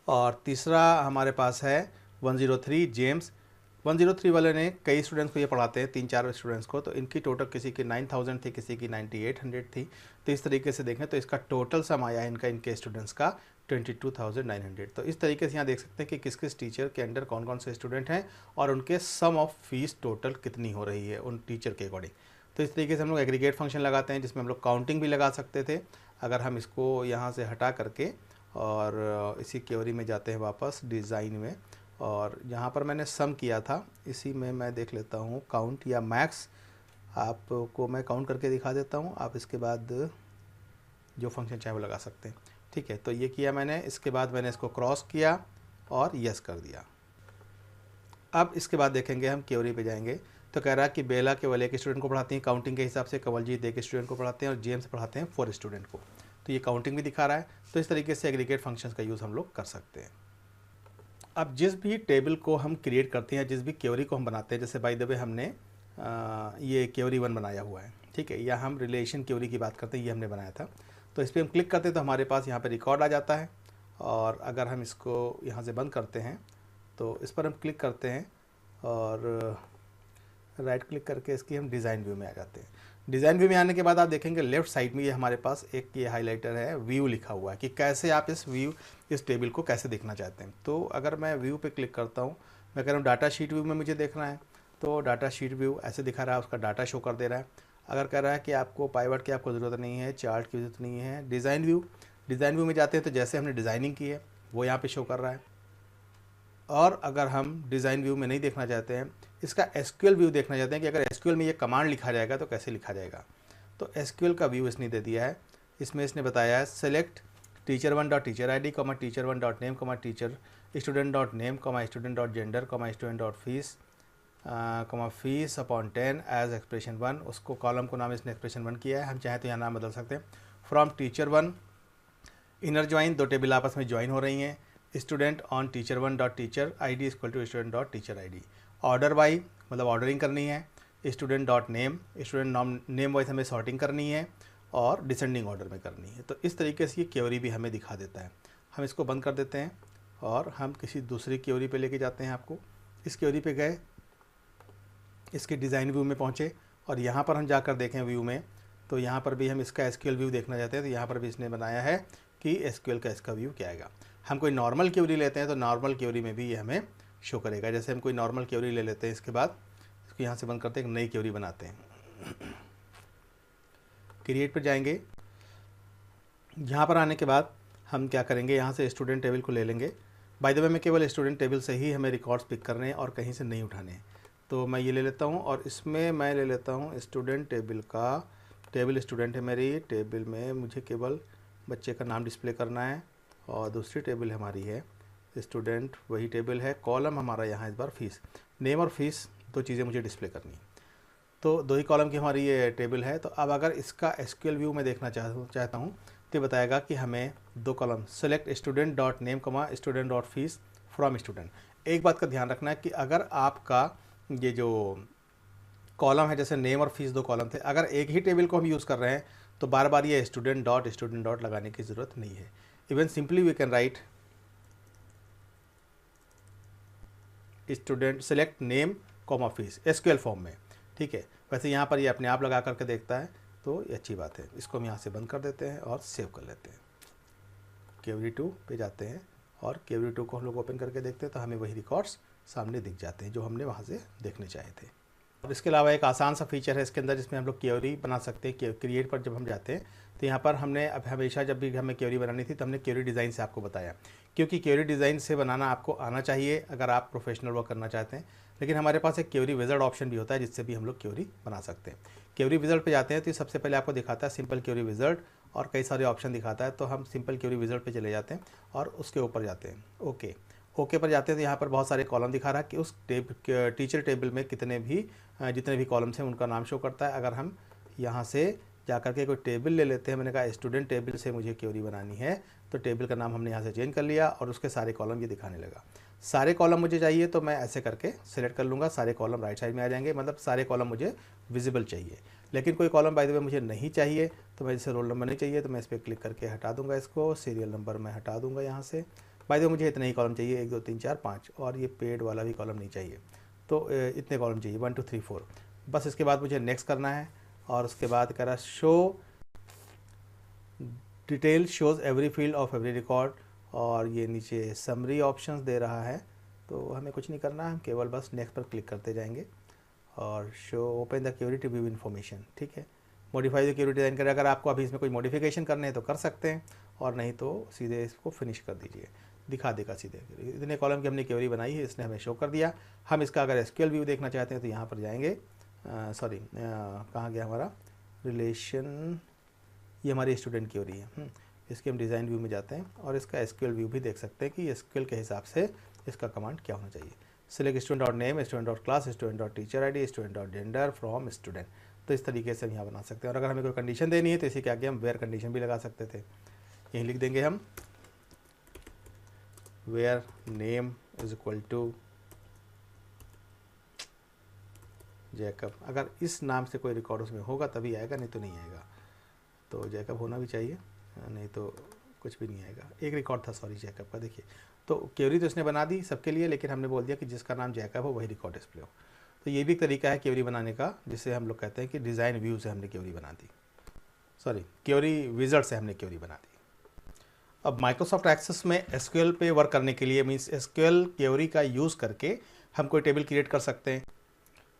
और तीसरा हमारे पास है 103 जेम्स। 103 वाले ने कई स्टूडेंट्स को ये पढ़ाते हैं, 3-4 स्टूडेंट्स को। तो इनकी टोटल किसी की 9,000 थी, किसी की 9,800 थी। तो इस तरीके से देखें तो इसका टोटल सम आया इनके स्टूडेंट्स का 22,900। तो इस तरीके से यहाँ देख सकते हैं कि किस किस टीचर के अंडर कौन कौन से स्टूडेंट हैं और उनके सम ऑफ फीस टोटल कितनी हो रही है उन टीचर के अकॉर्डिंग। तो इस तरीके से हम लोग एग्रीगेट फंक्शन लगाते हैं, जिसमें हम लोग काउंटिंग भी लगा सकते थे। अगर हम इसको यहाँ से हटा करके और इसी क्वेरी में जाते हैं वापस डिज़ाइन में, और यहाँ पर मैंने सम किया था, इसी में मैं देख लेता हूँ काउंट या मैक्स। आपको मैं काउंट करके दिखा देता हूँ, आप इसके बाद जो फंक्शन चाहे वो लगा सकते हैं। ठीक है, तो ये किया मैंने, इसके बाद मैंने इसको क्रॉस किया और यस कर दिया। अब इसके बाद देखेंगे हम क्वेरी पे जाएंगे, तो कह रहा है कि बेला केवल एक स्टूडेंट को पढ़ाती हैं काउंटिंग के हिसाब से, कवलजीत एक स्टूडेंट को पढ़ाते हैं और जेम्स पढ़ाते हैं 4 स्टूडेंट को। तो ये काउंटिंग भी दिखा रहा है। तो इस तरीके से एग्रीगेट फंक्शंस का यूज़ हम लोग कर सकते हैं। अब जिस भी टेबल को हम क्रिएट करते हैं, जिस भी क्वेरी को हम बनाते हैं, जैसे बाय द वे हमने ये क्वेरी 1 बनाया हुआ है, ठीक है, या हम रिलेशन क्वेरी की बात करते हैं, ये हमने बनाया था। तो इस पर हम क्लिक करते हैं तो हमारे पास यहाँ पर रिकॉर्ड आ जाता है। और अगर हम इसको यहाँ से बंद करते हैं तो इस पर हम क्लिक करते हैं और राइट क्लिक करके इसकी हम डिज़ाइन व्यू में आ जाते हैं। डिज़ाइन व्यू में आने के बाद आप देखेंगे लेफ्ट साइड में ये हमारे पास एक ये हाइलाइटर है, व्यू लिखा हुआ है कि कैसे आप इस टेबल को कैसे देखना चाहते हैं। तो अगर मैं व्यू पे क्लिक करता हूँ, मैं कह रहा हूँ डाटा शीट व्यू में मुझे देखना है, तो डाटा शीट व्यू ऐसे दिखा रहा है, उसका डाटा शो कर दे रहा है। अगर कह रहा है कि आपको पाइवट की आपको ज़रूरत नहीं है, चार्ट की ज़रूरत नहीं है, डिज़ाइन व्यू में जाते हैं तो जैसे हमने डिज़ाइनिंग की है वो यहाँ पे शो कर रहा है। और अगर हम डिज़ाइन व्यू में नहीं देखना चाहते हैं, इसका एसक्यूएल व्यू देखना चाहते हैं कि अगर एसक्यूएल में ये कमांड लिखा जाएगा तो कैसे लिखा जाएगा, तो एसक्यूएल का व्यू इसने दे दिया है। इसमें इसने बताया है select teacher1.teacher id, teacher1.name, teacher student.name, student.gender, student.fees, fees upon 10 as expression 1। उसको कॉलम को नाम इसने एक्सप्रेशन 1 किया है, हम चाहें तो यहाँ नाम बदल सकते हैं। फ्रॉम टीचर1 इनर ज्वाइन, 2 टेबल आपस में ज्वाइन हो रही हैं। Student on teacher1.teacher id equal to student.teacher id। Order by मतलब ऑर्डरिंग करनी है। student.name, स्टूडेंट नेम वाइज हमें सॉर्टिंग करनी है और डिसेंडिंग ऑर्डर में करनी है। तो इस तरीके से ये क्वेरी भी हमें दिखा देता है। हम इसको बंद कर देते हैं और हम किसी दूसरी क्वेरी पे लेके जाते हैं आपको। इस क्वेरी पे गए, इसके डिज़ाइन व्यू में पहुँचे और यहाँ पर हम जाकर देखें व्यू में, तो यहाँ पर भी हम इसका एसक्यूएल व्यू देखना चाहते हैं। तो यहाँ पर भी इसने बनाया है कि एसक्यूएल का इसका व्यू क्या आएगा। हम कोई नॉर्मल क्वेरी लेते हैं तो नॉर्मल क्वेरी में भी ये हमें शो करेगा। जैसे हम कोई नॉर्मल क्वेरी ले लेते हैं, इसके बाद इसको यहाँ से बंद करते हैं, एक नई क्वेरी बनाते हैं। क्रिएट पर जाएंगे, यहाँ पर आने के बाद हम क्या करेंगे, यहाँ से स्टूडेंट टेबल को ले लेंगे। बाय द वे में केवल स्टूडेंट टेबल से ही हमें रिकॉर्ड्स पिक करने हैं और कहीं से नहीं उठाने हैं। तो मैं ये ले लेता हूँ और इसमें मैं ले लेता हूँ स्टूडेंट टेबल का, टेबल स्टूडेंट है मेरी, टेबल में मुझे केवल बच्चे का नाम डिस्प्ले करना है और दूसरी टेबल हमारी है स्टूडेंट, वही टेबल है। कॉलम हमारा यहाँ इस बार फीस, नेम और फीस 2 चीज़ें मुझे डिस्प्ले करनी है। तो 2 ही कॉलम की हमारी ये टेबल है। तो अब अगर इसका एसक्यूएल व्यू में देखना चाहता हूँ तो बताएगा कि हमें 2 column select student.name, student.fees from student. एक बात का ध्यान रखना है कि अगर आपका ये जो कॉलम है, जैसे नेम और फीस 2 कॉलम थे, अगर एक ही टेबल को हम यूज़ कर रहे हैं तो बार बार ये स्टूडेंट डॉट लगाने की ज़रूरत नहीं है। Even simply we can write student select name fees SQL form में, ठीक है। वैसे यहाँ पर ये अपने आप लगा करके देखता है, तो ये अच्छी बात है। इसको हम यहाँ से बंद कर देते हैं और सेव कर लेते हैं। क्वेरी 2 पे जाते हैं और क्वेरी 2 को हम लोग ओपन करके देखते हैं तो हमें वही रिकॉर्ड्स सामने दिख जाते हैं जो हमने वहाँ से देखने चाहे थे। और इसके अलावा एक आसान सा फीचर है इसके अंदर, जिसमें हम लोग क्वेरी बना सकते हैं। क्रिएट पर जब हम जाते हैं तो यहाँ पर हमने अब हमेशा जब भी हमें क्वेरी बनानी थी तो हमने क्वेरी डिज़ाइन से आपको बताया, क्योंकि क्वेरी डिज़ाइन से बनाना आपको आना चाहिए अगर आप प्रोफेशनल वर्क करना चाहते हैं। लेकिन हमारे पास एक क्वेरी विज़ार्ड ऑप्शन भी होता है जिससे भी हम लोग क्वेरी बना सकते हैं। क्वेरी विज़ार्ड पे जाते हैं तो सबसे पहले आपको दिखाता है सिंपल क्वेरी विज़ार्ड और कई सारे ऑप्शन दिखाता है। तो हम सिंपल क्वेरी विज़ार्ड पे चले जाते हैं और उसके ऊपर जाते हैं, ओके पर जाते हैं तो यहाँ पर बहुत सारे कॉलम दिखा रहा है कि उस टीचर टेबल में जितने भी कॉलम्स हैं उनका नाम शो करता है। अगर हम यहाँ से जाकर के कोई टेबल ले लेते हैं, मैंने कहा स्टूडेंट टेबल से मुझे क्वेरी बनानी है, तो टेबल का नाम हमने यहाँ से चेंज कर लिया और उसके सारे कॉलम ये दिखाने लगा। सारे कॉलम मुझे चाहिए तो मैं ऐसे करके सिलेक्ट कर लूँगा, सारे कॉलम राइट साइड में आ जाएंगे, मतलब सारे कॉलम मुझे विजिबल चाहिए। लेकिन कोई कॉलम बाय द वे मुझे नहीं चाहिए, तो मैं जैसे रोल नंबर नहीं चाहिए तो मैं इस पर क्लिक करके हटा दूँगा इसको, सीरियल नंबर मैं हटा दूँगा यहाँ से। बाय द वे मुझे इतने ही कॉलम चाहिए, 1 2 3 4 5, और ये पेड वाला भी कॉलम नहीं चाहिए, तो इतने कॉलम चाहिए 1 2 3 4 बस। इसके बाद मुझे नेक्स्ट करना है और उसके बाद कह रहा show detail shows every field of every record, और ये नीचे समरी ऑप्शंस दे रहा है। तो हमें कुछ नहीं करना है, हम केवल बस नेक्स्ट पर क्लिक करते जाएंगे और show open the query to view information, ठीक है। मॉडिफाई द क्वेरी डिज़ाइन करें, अगर आपको अभी इसमें कोई मॉडिफिकेशन करने हैं तो कर सकते हैं, और नहीं तो सीधे इसको फिनिश कर दीजिए, दिखा देगा सीधे। इतने कॉलम की हमने क्वेरी बनाई है, इसने हमें शो कर दिया। हम इसका अगर एसक्यूएल व्यू देखना चाहते हैं तो यहाँ पर जाएंगे, कहाँ गया हमारा रिलेशन ये हमारी स्टूडेंट क्वेरी है। इसके हम डिज़ाइन व्यू में जाते हैं और इसका एसक्यूएल व्यू भी देख सकते हैं कि एसक्यूएल के हिसाब से इसका कमांड क्या होना चाहिए। Select student dot name, student dot class, student dot teacher I D, student dot gender from student. तो इस तरीके से हम यहाँ बना सकते हैं। और अगर हमें कोई कंडीशन देनी है तो इसी के आगे हम वेयर कंडीशन भी लगा सकते थे। यहीं लिख देंगे हम where name is equal to Jacob. अगर इस नाम से कोई रिकॉर्ड उसमें होगा तभी आएगा, नहीं तो नहीं आएगा। तो जैकब होना भी चाहिए, नहीं तो कुछ भी नहीं आएगा। एक रिकॉर्ड था सॉरी जैकब का, देखिए। तो क्वेरी तो इसने बना दी सबके लिए, लेकिन हमने बोल दिया कि जिसका नाम जैकब हो वही रिकॉर्ड डिस्प्ले हो। तो ये भी एक तरीका है क्वेरी बनाने का, जिसे हम लोग कहते हैं कि डिज़ाइन व्यू से हमने क्वेरी बना दी, सॉरी क्वेरी विज़ार्ड से हमने क्वेरी बना दी। अब माइक्रोसॉफ्ट एक्सेस में एसक्यूएल पे वर्क करने के लिए, मीन्स एसक्यूएल क्वेरी का यूज़ करके हम कोई टेबल क्रिएट कर सकते हैं।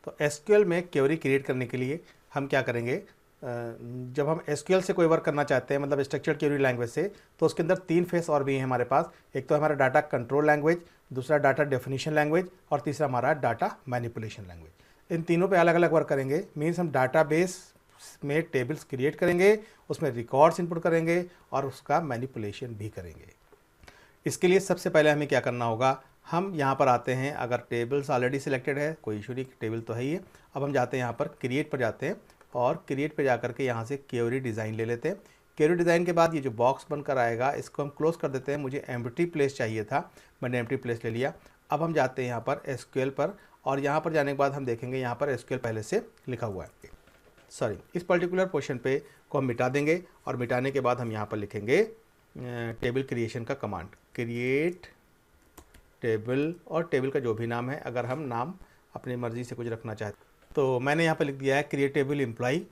तो एसक्यूएल में क्वेरी क्रिएट करने के लिए हम क्या करेंगे, जब हम एसक्यूएल से कोई वर्क करना चाहते हैं, मतलब स्ट्रक्चर्ड क्वेरी लैंग्वेज से, तो उसके अंदर 3 फेस और भी हैं हमारे पास। एक तो हमारा डाटा कंट्रोल लैंग्वेज, दूसरा डाटा डेफिनेशन लैंग्वेज और तीसरा हमारा डाटा मैनिपुलेशन लैंग्वेज। इन तीनों पे अलग अलग वर्क करेंगे। मीन्स हम डाटाबेस में टेबल्स क्रिएट करेंगे, उसमें रिकॉर्ड्स इनपुट करेंगे और उसका मैनिपुलेशन भी करेंगे। इसके लिए सबसे पहले हमें क्या करना होगा, हम यहाँ पर आते हैं। अगर टेबल्स ऑलरेडी सिलेक्टेड है, कोई इशू नहीं, टेबल तो है ही है। अब हम जाते हैं यहाँ पर क्रिएट पर जाते हैं और क्रिएट पे जाकर के यहाँ से क्वेरी डिज़ाइन ले लेते हैं। क्वेरी डिज़ाइन के बाद ये जो बॉक्स बनकर आएगा इसको हम क्लोज कर देते हैं। मुझे एम्प्टी प्लेस चाहिए था, मैंने एम्प्टी प्लेस ले लिया। अब हम जाते हैं यहाँ पर एसक्यूएल पर और यहाँ पर जाने के बाद हम देखेंगे यहाँ पर एसक्यूएल पहले से लिखा हुआ है। सॉरी, इस पर्टिकुलर पोर्शन पे को हम मिटा देंगे और मिटाने के बाद हम यहाँ पर लिखेंगे टेबल क्रिएशन का कमांड, क्रिएट टेबल, और टेबल का जो भी नाम है, अगर हम नाम अपनी मर्ज़ी से कुछ रखना चाहते तो मैंने यहाँ पर लिख दिया है क्रिएट टेबल एम्प्लॉई,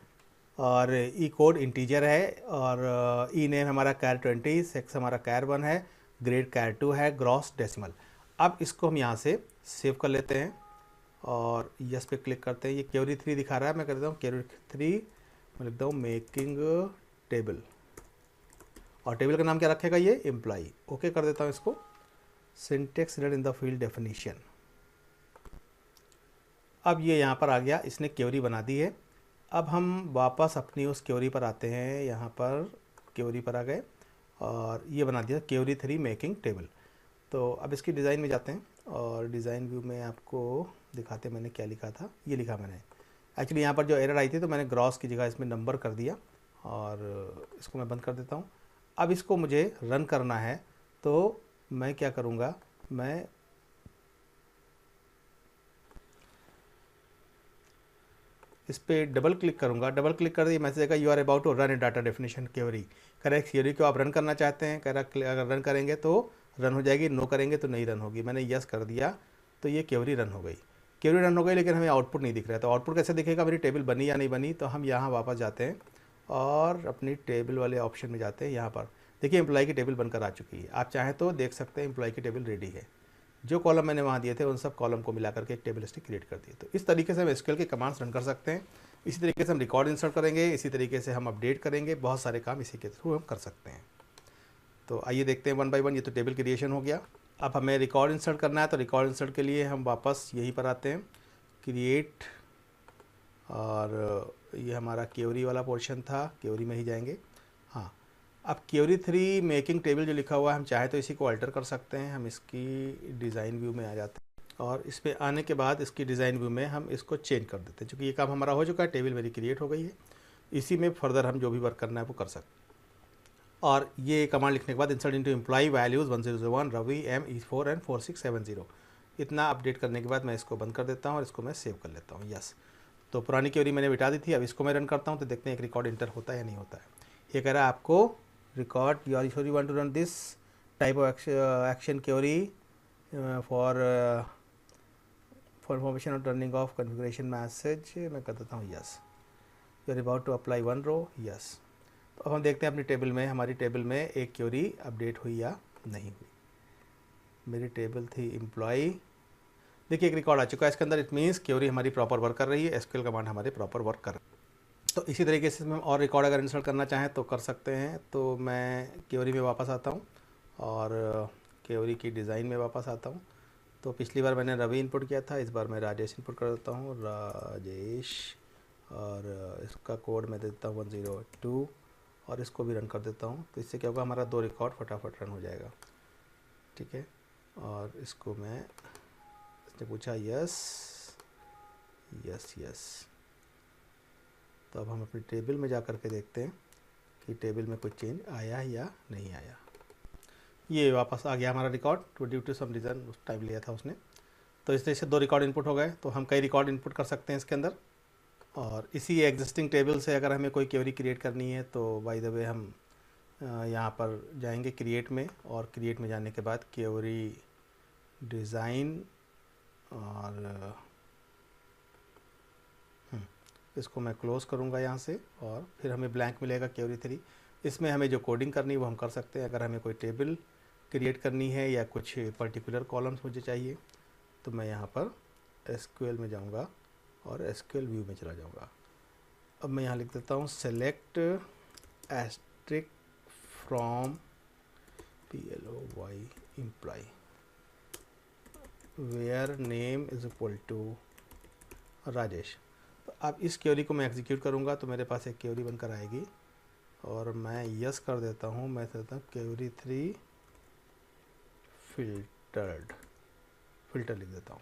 और ई कोड इंटीजर है, और ई नेम हमारा कैर 20, सेक्स हमारा कैर 1 है, ग्रेड कैर 2 है, ग्रॉस डेसिमल। अब इसको हम यहाँ से सेव कर लेते हैं और यस पे क्लिक करते हैं। ये क्वेरी 3 दिखा रहा है, मैं कर देता हूँ क्वेरी 3, मैं लिखता हूँ मेकिंग टेबल, और टेबल का नाम क्या रखेगा ये, एम्प्लॉई। ओके कर देता हूँ इसको। Syntax read in the field definition. अब ये यहाँ पर आ गया, इसने क्वेरी बना दी है। अब हम वापस अपनी उस क्वेरी पर आते हैं, यहाँ पर क्वेरी पर आ गए और ये बना दिया क्वेरी 3 मेकिंग टेबल। तो अब इसकी डिज़ाइन में जाते हैं और डिज़ाइन व्यू में आपको दिखाते मैंने क्या लिखा था। ये लिखा मैंने एक्चुअली यहाँ पर जो एरर आई थी तो मैंने ग्रॉस की जगह इसमें नंबर कर दिया और इसको मैं बंद कर देता हूँ। अब इसको मुझे रन करना है तो मैं क्या करूँगा, मैं इस पर डबल क्लिक करूँगा। डबल क्लिक कर दिए, मैसेज आएगा you are about to run a data definition query. Correct query को आप रन करना चाहते हैं, अगर रन करेंगे तो रन हो जाएगी, नो करेंगे तो नहीं रन होगी। मैंने यस कर दिया तो ये क्वेरी रन हो गई। क्वेरी रन हो गई लेकिन हमें आउटपुट नहीं दिख रहा है। तो आउटपुट कैसे दिखेगा, मेरी टेबल बनी या नहीं बनी। तो हम यहाँ वापस जाते हैं और अपनी टेबल वाले ऑप्शन में जाते हैं। यहाँ पर देखिए एम्प्लॉय की टेबल बनकर आ चुकी है। आप चाहें तो देख सकते हैं एम्प्लॉय की टेबल रेडी है। जो कॉलम मैंने वहाँ दिए थे उन सब कॉलम को मिला करके एक टेबल लिस्ट क्रिएट कर दी। तो इस तरीके से हम एसक्यूएल के कमांड्स रन कर सकते हैं। इसी तरीके से हम रिकॉर्ड इंसर्ट करेंगे, इसी तरीके से हम अपडेट करेंगे, बहुत सारे काम इसी के थ्रू हम कर सकते हैं। तो आइए देखते हैं 1 बाय 1। ये तो टेबल क्रिएशन हो गया। अब हमें रिकॉर्ड इंसर्ट करना है, तो रिकॉर्ड इंसर्ट के लिए हम वापस यहीं पर आते हैं, क्रिएट, और ये हमारा क्वेरी वाला पोर्शन था, क्वेरी में ही जाएंगे। हाँ, अब क्वेरी 3 मेकिंग टेबल जो लिखा हुआ है, हम चाहे तो इसी को अल्टर कर सकते हैं। हम इसकी डिज़ाइन व्यू में आ जाते हैं और इस पर आने के बाद इसकी डिज़ाइन व्यू में हम इसको चेंज कर देते हैं। चूँकि ये काम हमारा हो चुका है, टेबल मेरी क्रिएट हो गई है। इसी में फर्दर हम जो भी वर्क करना है वो कर सकते हैं। और ये कमांड लिखने के बाद insert into employee values 1001 Ravi M E4 and 4670, इतना अपडेट करने के बाद मैं इसको बंद कर देता हूँ और इसको मैं सेव कर लेता हूँ। यस, तो पुरानी क्वेरी मैंने मिटा दी थी। अब इसको मैं रन करता हूँ तो देखते हैं एक रिकॉर्ड इंटर होता है या नहीं होता है। ये कह रहा है आपको record you are sure you want to run this type of action query for information और टर्निंग ऑफ कॉन्फ़िगरेशन मैसेज। मैं कर देता हूँ yes. You are about to apply 1 row, yes. तो अब हम देखते हैं अपनी टेबल में, हमारी टेबल में एक क्वेरी अपडेट हुई या नहीं हुई। मेरी टेबल थी एम्प्लॉई, देखिए एक रिकॉर्ड आ चुका है इसके अंदर। इट मीन्स क्वेरी हमारी प्रॉपर वर्क कर रही है, एसक्यूएल कमांड हमारे प्रॉपर वर्क कर रही है। तो इसी तरीके से हम और रिकॉर्ड अगर इंसर्ट करना चाहें तो कर सकते हैं। तो मैं क्वेरी में वापस आता हूँ और क्वेरी की डिज़ाइन में वापस आता हूँ। तो पिछली बार मैंने रवि इनपुट किया था, इस बार मैं राजेश इनपुट कर देता हूँ, राजेश, और इसका कोड मैं देता हूँ 102, और इसको भी रन कर देता हूँ। तो इससे क्या होगा, हमारा 2 रिकॉर्ड फटाफट रन हो जाएगा। ठीक है, और इसको मैं, इसने पूछा यस यस यस। तो अब हम अपनी टेबल में जा कर के देखते हैं कि टेबल में कोई चेंज आया या नहीं आया। ये वापस आ गया हमारा record, to due to some reason उस टाइम लिया था उसने। तो इस तरह से 2 रिकॉर्ड इनपुट हो गए। तो हम कई रिकॉर्ड इनपुट कर सकते हैं इसके अंदर। और इसी एग्जिस्टिंग टेबल से अगर हमें कोई क्वेरी क्रिएट करनी है तो बाय द वे हम यहाँ पर जाएंगे क्रिएट में, और क्रिएट में जाने के बाद क्वेरी डिज़ाइन, और इसको मैं क्लोज़ करूँगा यहाँ से, और फिर हमें ब्लैंक मिलेगा क्वेरी 3। इसमें हमें जो कोडिंग करनी है वो हम कर सकते हैं। अगर हमें कोई टेबल क्रिएट करनी है या कुछ पर्टिकुलर कॉलम्स मुझे चाहिए, तो मैं यहाँ पर एसक्यूएल में जाऊँगा और एसक्यूएल व्यू में चला जाऊँगा। अब मैं यहाँ लिख देता हूँ select asterisk from PLOY employee where name is equal to Rajesh. तो अब इस क्वेरी को मैं एग्जीक्यूट करूँगा तो मेरे पास एक क्वेरी बनकर आएगी, और मैं यस कर देता हूँ। मैं कहता हूँ क्वेरी 3 फिल्टर लिख देता हूँ।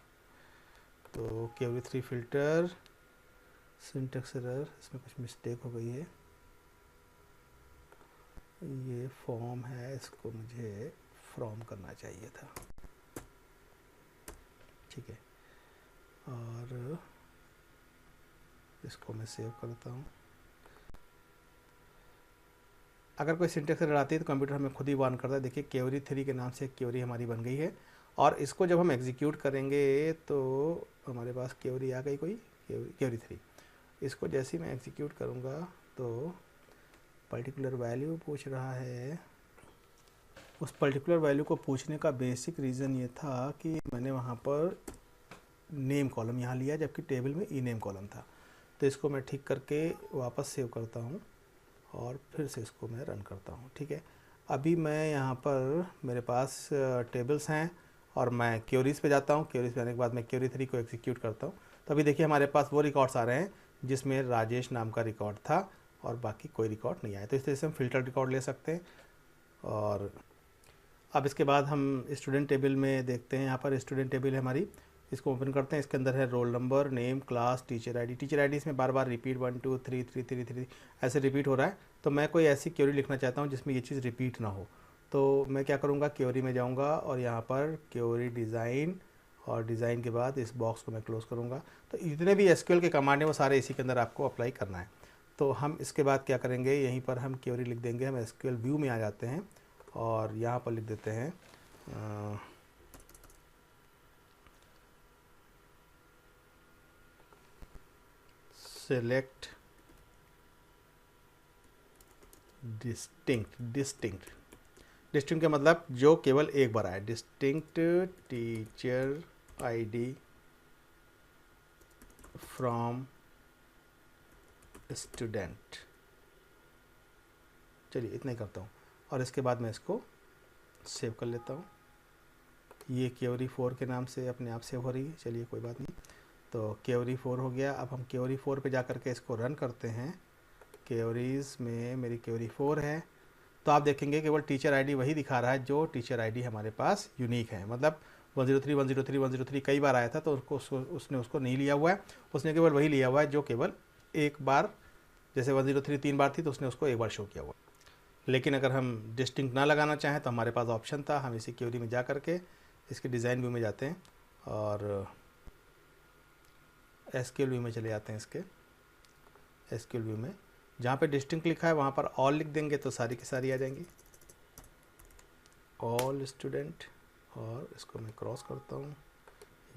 तो क्वेरी 3 फिल्टर, सिंटैक्स एरर, इसमें कुछ मिस्टेक हो गई है। ये फॉर्म है, इसको मुझे फ्रॉम करना चाहिए था। ठीक है, और इसको मैं सेव करता हूँ। अगर कोई सिंटैक्स एरर आती है तो कंप्यूटर हमें खुद ही वार्न करता है। देखिए क्वेरी 3 के नाम से एक क्वेरी हमारी बन गई है, और इसको जब हम एग्जीक्यूट करेंगे तो हमारे पास क्वेरी आ गई, कोई क्वेरी 3। इसको जैसे ही मैं एग्जीक्यूट करूँगा तो पर्टिकुलर वैल्यू पूछ रहा है। उस पर्टिकुलर वैल्यू को पूछने का बेसिक रीज़न ये था कि मैंने वहाँ पर नेम कॉलम यहाँ लिया, जबकि टेबल में ई नेम कॉलम था। तो इसको मैं ठीक करके वापस सेव करता हूँ, और फिर से इसको मैं रन करता हूँ। ठीक है, अभी मैं यहाँ पर मेरे पास टेबल्स हैं, और मैं क्वेरीज़ पे जाता हूँ। क्वेरीज़ पे आने के बाद मैं क्वेरी 3 को एग्जीक्यूट करता हूँ। तो अभी देखिए हमारे पास वो रिकॉर्ड्स आ रहे हैं जिसमें राजेश नाम का रिकॉर्ड था, और बाकी कोई रिकॉर्ड नहीं आया। तो इस तरह से हम फिल्टर रिकॉर्ड ले सकते हैं। और अब इसके बाद हम स्टूडेंट टेबल में देखते हैं। यहाँ पर स्टूडेंट टेबल है हमारी, इसको ओपन करते हैं। इसके अंदर है roll number, name, class, teacher ID. Teacher ID इसमें बार बार रिपीट 1 2 3 3 3 3 ऐसे रिपीट हो रहा है। तो मैं कोई ऐसी क्वेरी लिखना चाहता हूँ जिसमें ये चीज़ रिपीट ना हो। तो मैं क्या करूँगा, क्वेरी में जाऊँगा और यहाँ पर क्वेरी डिज़ाइन, और डिज़ाइन के बाद इस बॉक्स को मैं क्लोज़ करूँगा। तो जितने भी एसक्यूएल के कमांड हैं वो सारे इसी के अंदर आपको अप्लाई करना है। तो हम इसके बाद क्या करेंगे, यहीं पर हम क्वेरी लिख देंगे। हम एसक्यूएल व्यू में आ जाते हैं, और यहाँ पर लिख देते हैं सेलेक्ट डिस्टिंक्ट का मतलब जो केवल एक बार आए। Distinct teacher ID from student. चलिए इतना ही करता हूँ, और इसके बाद मैं इसको सेव कर लेता हूँ। ये क्वेरी 4 के नाम से अपने आप सेव हो रही है। चलिए कोई बात नहीं। तो क्वेरी 4 हो गया। अब हम क्वेरी 4 पे जा कर के इसको रन करते हैं। क्वेरीज़ में मेरी क्वेरी 4 है। तो आप देखेंगे केवल टीचर आईडी वही दिखा रहा है जो टीचर आईडी हमारे पास यूनिक है। मतलब 103 103 103 कई बार आया था, तो उसने उसको नहीं लिया हुआ है। उसने केवल वही लिया हुआ है जो केवल एक बार, जैसे 103 3 बार थी तो उसने उसको एक बार शो किया हुआ। लेकिन अगर हम डिस्टिंक्ट ना लगाना चाहें तो हमारे पास ऑप्शन था। हम इसी क्वेरी में जा कर के इसके डिज़ाइन व्यू में जाते हैं, और एसक्यूएल व्यू में चले जाते हैं। इसके एसक्यूएल व्यू में जहाँ पे डिस्टिंक्ट लिखा है वहाँ पर ऑल लिख देंगे तो सारी की सारी आ जाएंगी, ऑल स्टूडेंट। और इसको मैं क्रॉस करता हूँ,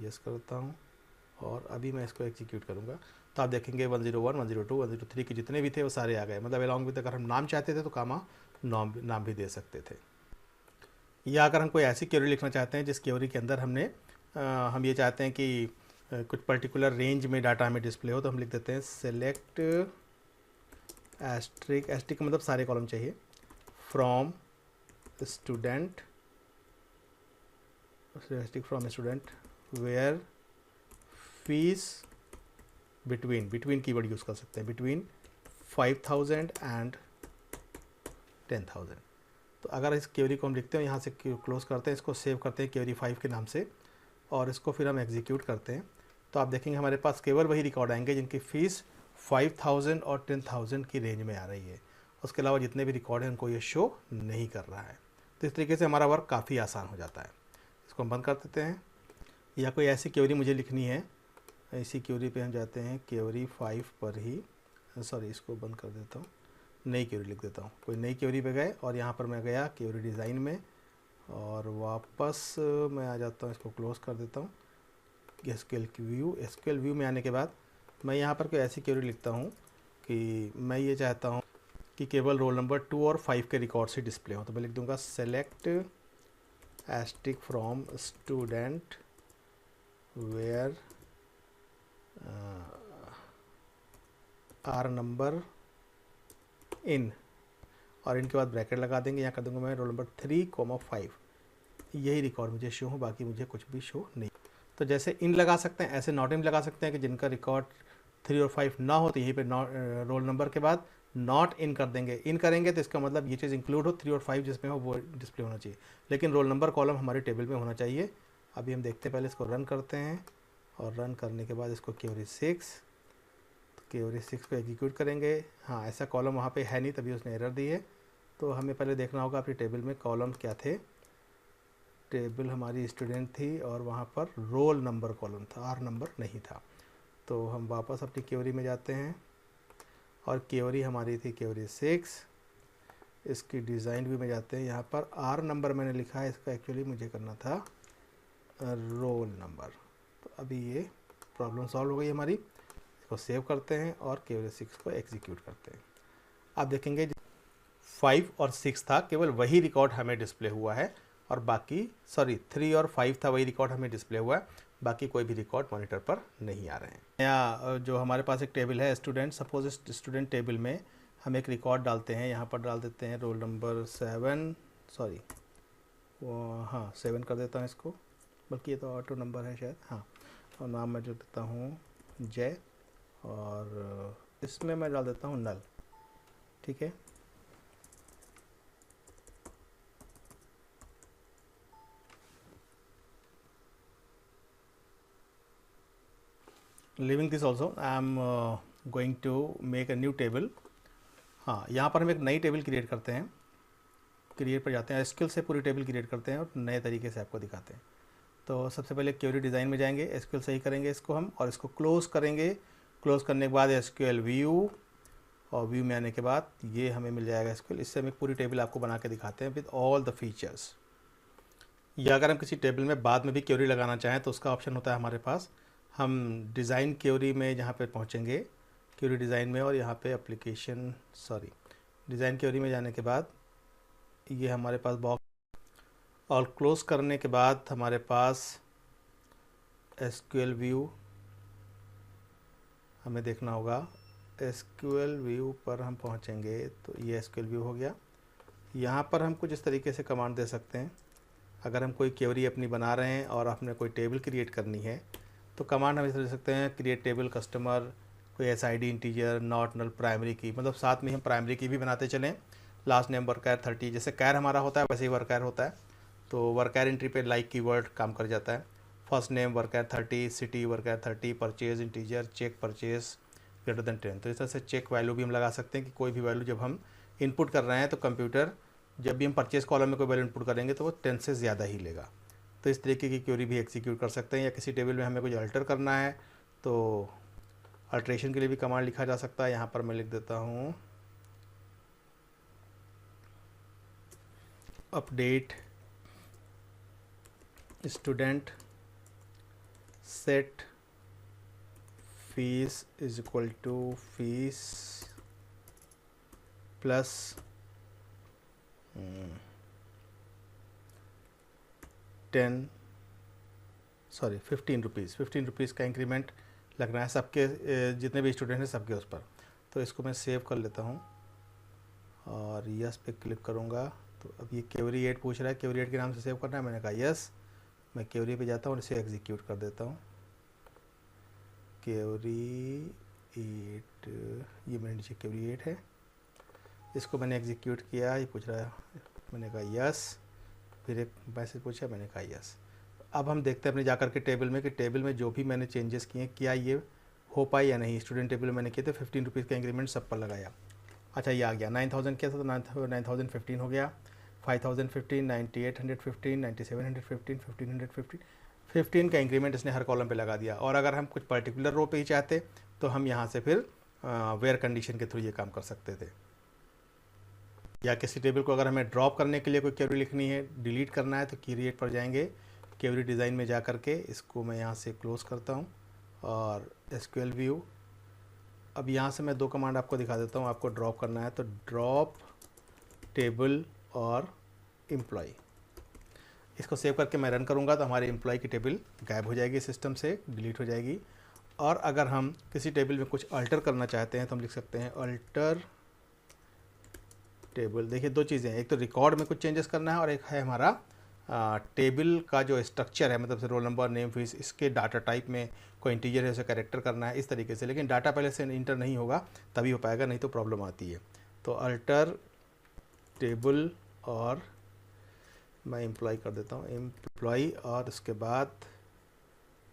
यस करता हूँ, और अभी मैं इसको एग्जीक्यूट करूँगा। तो आप देखेंगे 101 102 103 के जितने भी थे वो सारे आ गए। मतलब अलॉन्ग विद अगर हम नाम चाहते थे तो कामा नाम भी दे सकते थे। या अगर हम कोई ऐसी क्वेरी लिखना चाहते हैं जिस क्वेरी के अंदर हम ये चाहते हैं कि कुछ पर्टिकुलर रेंज में डाटा हमें डिस्प्ले हो, तो हम लिख देते हैं सेलेक्ट एस्ट्रिक का मतलब सारे कॉलम चाहिए, from student, where fees between keyword use कर सकते हैं, बिटवीन 5000 एंड 10,000। तो अगर इस क्वेरी को हम लिखते हैं, यहाँ से क्लोज करते हैं, इसको सेव करते हैं क्वेरी 5 के नाम से, और इसको फिर हम एग्जीक्यूट करते हैं, तो आप देखेंगे हमारे पास केवल वही रिकॉर्ड आएंगे जिनकी फ़ीस 5,000 और 10,000 की रेंज में आ रही है। उसके अलावा जितने भी रिकॉर्ड हैं उनको ये शो नहीं कर रहा है। तो इस तरीके से हमारा वर्क काफ़ी आसान हो जाता है। इसको हम बंद कर देते हैं। या कोई ऐसी क्वेरी मुझे लिखनी है, इसी क्वेरी पे हम जाते हैं, क्वेरी 5 पर ही, सॉरी इसको बंद कर देता हूँ, नई क्वेरी लिख देता हूँ। कोई नई क्वेरी पे गए और यहाँ पर मैं गया क्वेरी डिज़ाइन में, और वापस मैं आ जाता हूँ, इसको क्लोज़ कर देता हूँ। एसक्यूएल व्यू में आने के बाद मैं यहाँ पर कोई ऐसी क्वेरी लिखता हूँ कि मैं ये चाहता हूँ कि केवल रोल नंबर 2 और 5 के रिकॉर्ड से डिस्प्ले हो। तो मैं लिख दूँगा select asterisk from student where R number in, और इनके बाद ब्रैकेट लगा देंगे। यहाँ कर दूँगा मैं रोल नंबर 3,5, यही रिकॉर्ड मुझे शो हो, बाकी मुझे कुछ भी शो नहीं। तो जैसे इन लगा सकते हैं, ऐसे नॉट इन लगा सकते हैं कि जिनका रिकॉर्ड 3 और 5 ना हो, तो यहीं पे रोल नंबर के बाद नॉट इन कर देंगे। इन करेंगे तो इसका मतलब ये चीज़ इंक्लूड हो, 3 और 5 जिसमें हो वो डिस्प्ले होना चाहिए, लेकिन रोल नंबर कॉलम हमारे टेबल में होना चाहिए। अभी हम देखते हैं, पहले इसको रन करते हैं, और रन करने के बाद इसको क्वेरी 6 को एग्जीक्यूट करेंगे। हाँ, ऐसा कॉलम वहाँ पे है नहीं, तभी उसने एरर दी है। तो हमें पहले देखना होगा अपनी टेबल में कॉलम क्या थे। टेबल हमारी स्टूडेंट थी और वहाँ पर रोल नंबर कॉलम था, आर नंबर नहीं था। तो हम वापस अपनी क्वेरी में जाते हैं, और क्वेरी हमारी थी क्वेरी 6। इसकी डिज़ाइन व्यू में जाते हैं, यहाँ पर आर नंबर मैंने लिखा है, इसका एक्चुअली मुझे करना था रोल नंबर। तो अभी ये प्रॉब्लम सॉल्व हो गई हमारी। इसको सेव करते हैं और क्वेरी 6 को एग्जीक्यूट करते हैं। आप देखेंगे 5 और 6 था, केवल वही रिकॉर्ड हमें डिस्प्ले हुआ है, और बाकी 3 और 5 था, वही रिकॉर्ड हमें डिस्प्ले हुआ है, बाकी कोई भी रिकॉर्ड मॉनिटर पर नहीं आ रहे हैं। नया जो हमारे पास एक टेबल है स्टूडेंट, सपोज इस स्टूडेंट टेबल में हम एक रिकॉर्ड डालते हैं, यहाँ पर डाल देते हैं रोल नंबर 7, हाँ 7 कर देता हूँ इसको, बल्कि ये तो ऑटो नंबर है शायद, हाँ, और नाम मैं लिख देता हूँ जय, और इसमें मैं डाल देता हूँ नल। ठीक है, leaving this also I am going to make a new table। हाँ, यहाँ पर हम एक नई टेबल क्रिएट करते हैं, क्रिएट पर जाते हैं, एसक्यूएल से पूरी टेबल क्रिएट करते हैं और नए तरीके से आपको दिखाते हैं। तो सबसे पहले क्वेरी डिज़ाइन में जाएंगे, एसक्यूएल से ही करेंगे इसको हम, और इसको क्लोज करेंगे। क्लोज करने के बाद एसक्यूएल व्यू, और व्यू में आने के बाद ये हमें मिल जाएगा एसक्यूएल। इससे हम एक पूरी टेबल आपको बना के दिखाते हैं विद ऑल द फीचर्स। या अगर हम किसी टेबल में बाद में भी क्वेरी लगाना चाहें तो उसका ऑप्शन होता है हमारे पास। हम डिज़ाइन क्वेरी में जहाँ पे पहुँचेंगे, क्वेरी डिज़ाइन में, और यहाँ पे एप्लीकेशन डिज़ाइन क्वेरी में जाने के बाद ये हमारे पास बॉक्स, और क्लोज करने के बाद हमारे पास एसक्यूएल व्यू हमें देखना होगा। एसक्यूएल व्यू पर हम पहुँचेंगे तो ये एसक्यूएल व्यू हो गया। यहाँ पर हम कुछ इस तरीके से कमांड दे सकते हैं। अगर हम कोई क्वेरी अपनी बना रहे हैं और आपने कोई टेबल क्रिएट करनी है, तो कमांड हम इस तरह दे सकते हैं, क्रिएट टेबल कस्टमर, कोई SID integer, not null, primary key, मतलब साथ में हम प्राइमरी की भी बनाते चलें। लास्ट नेम वर्कर 30, जैसे कैर हमारा होता है वैसे ही वर्कर होता है, तो वर्कर एंट्री पे लाइक कीवर्ड काम कर जाता है। First name worker 30, city worker 30, purchase integer, check purchase greater than 10। तो इस तरह से चेक वैल्यू भी हम लगा सकते हैं कि कोई भी वैल्यू जब हम इनपुट कर रहे हैं तो कंप्यूटर, जब भी हम परचेज कॉलम में कोई वैल्यू इनपुट करेंगे तो वो 10 से ज़्यादा ही लेगा। तो इस तरीके की क्वेरी भी एग्जीक्यूट कर सकते हैं। या किसी टेबल में हमें कुछ अल्टर करना है तो अल्ट्रेशन के लिए भी कमांड लिखा जा सकता है। यहाँ पर मैं लिख देता हूँ update student set fees is equal to fees plus 15 rupees का इंक्रीमेंट लगना है सबके, जितने भी स्टूडेंट हैं सबके उस पर। तो इसको मैं सेव कर लेता हूँ और यस पे क्लिक करूँगा। तो अब ये क्वेरी 8 पूछ रहा है, क्वेरी 8 के नाम से सेव करना है, मैंने कहा यस। मैं क्वेरी पे जाता हूँ और इसे एग्जीक्यूट कर देता हूँ। क्वेरी 8, ये मेरे नीचे क्वेरी 8 है, इसको मैंने एग्जीक्यूट किया, ये पूछ रहा है, मैंने कहा यस, फिर एक मैसेज पूछा, मैंने कहा यस। अब हम देखते हैं अपने जाकर के टेबल में कि टेबल में जो भी मैंने चेंजेस किए क्या ये हो पाए या नहीं। स्टूडेंट टेबल में मैंने किए थे 15 रुपीज़ का इंक्रीमेंट सब पर लगाया। अच्छा ये आ गया 9000 किया था तो 9015 हो गया, 5015, 9815, 9715, 1515, 15 का इंक्रीमेंट इसने हर कॉलम पे लगा दिया। और अगर हम कुछ पर्टिकुलर रो पे ही चाहते तो हम यहाँ से फिर वेयर कंडीशन के थ्रू ये काम कर सकते थे। या किसी टेबल को अगर हमें ड्रॉप करने के लिए कोई क्वेरी लिखनी है, डिलीट करना है, तो क्रिएट पर जाएंगे, क्वेरी डिज़ाइन में जा करके इसको मैं यहाँ से क्लोज़ करता हूँ और एसक्यूएल व्यू। अब यहाँ से मैं दो कमांड आपको दिखा देता हूँ। आपको ड्रॉप करना है तो ड्रॉप टेबल और एम्प्लॉय, इसको सेव करके मैं रन करूँगा तो हमारे एम्प्लॉय की टेबल गायब हो जाएगी, सिस्टम से डिलीट हो जाएगी। और अगर हम किसी टेबल में कुछ अल्टर करना चाहते हैं तो हम लिख सकते हैं अल्टर टेबल। देखिए दो चीज़ें हैं, एक तो रिकॉर्ड में कुछ चेंजेस करना है और एक है हमारा टेबल का जो स्ट्रक्चर है, मतलब से रोल नंबर, नेम, फीस, इसके डाटा टाइप में कोई इंटीजर है उसे कैरेक्टर करना है इस तरीके से। लेकिन डाटा पहले से इंटर नहीं होगा तभी हो पाएगा, नहीं तो प्रॉब्लम आती है। तो अल्टर टेबल और मैं एम्प्लॉय कर देता हूँ एम्प्लॉय, और उसके बाद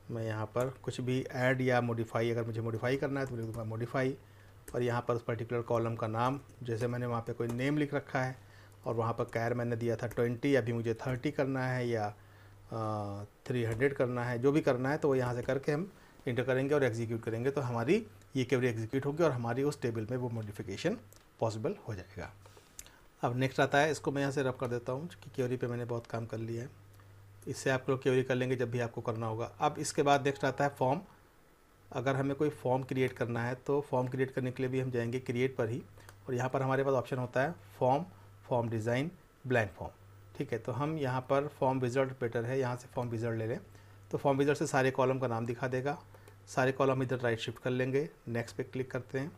मैं यहाँ पर कुछ भी ऐड या मॉडिफाई, अगर मुझे मॉडिफाई करना है तो लिख दूँगा मॉडिफाई। और यहाँ पर उस पर्टिकुलर कॉलम का नाम, जैसे मैंने वहाँ पे कोई नेम लिख रखा है और वहाँ पर कैर मैंने दिया था 20, अभी मुझे 30 करना है या 300 करना है, जो भी करना है तो वो यहाँ से करके हम इंटर करेंगे और एग्जीक्यूट करेंगे तो हमारी ये क्वेरी एग्जीक्यूट होगी और हमारी उस टेबल में वो मॉडिफिकेशन पॉसिबल हो जाएगा। अब नेक्स्ट आता है, इसको मैं यहाँ से रब कर देता हूँ कि क्वेरी पे मैंने बहुत काम कर लिया है। इससे आप लोग क्वेरी कर लेंगे जब भी आपको करना होगा। अब इसके बाद नेक्स्ट आता है फॉर्म। अगर हमें कोई फॉर्म क्रिएट करना है तो फॉर्म क्रिएट करने के लिए भी हम जाएंगे क्रिएट पर ही, और यहाँ पर हमारे पास ऑप्शन होता है form, form design, blank form. ठीक है, तो हम यहाँ पर फॉर्म विज़ार्ड बेटर है, यहाँ से फॉर्म विज़ार्ड ले लें तो फॉर्म विज़ार्ड से सारे कॉलम का नाम दिखा देगा। सारे कॉलम इधर राइट शिफ्ट कर लेंगे, नेक्स्ट पे क्लिक करते हैं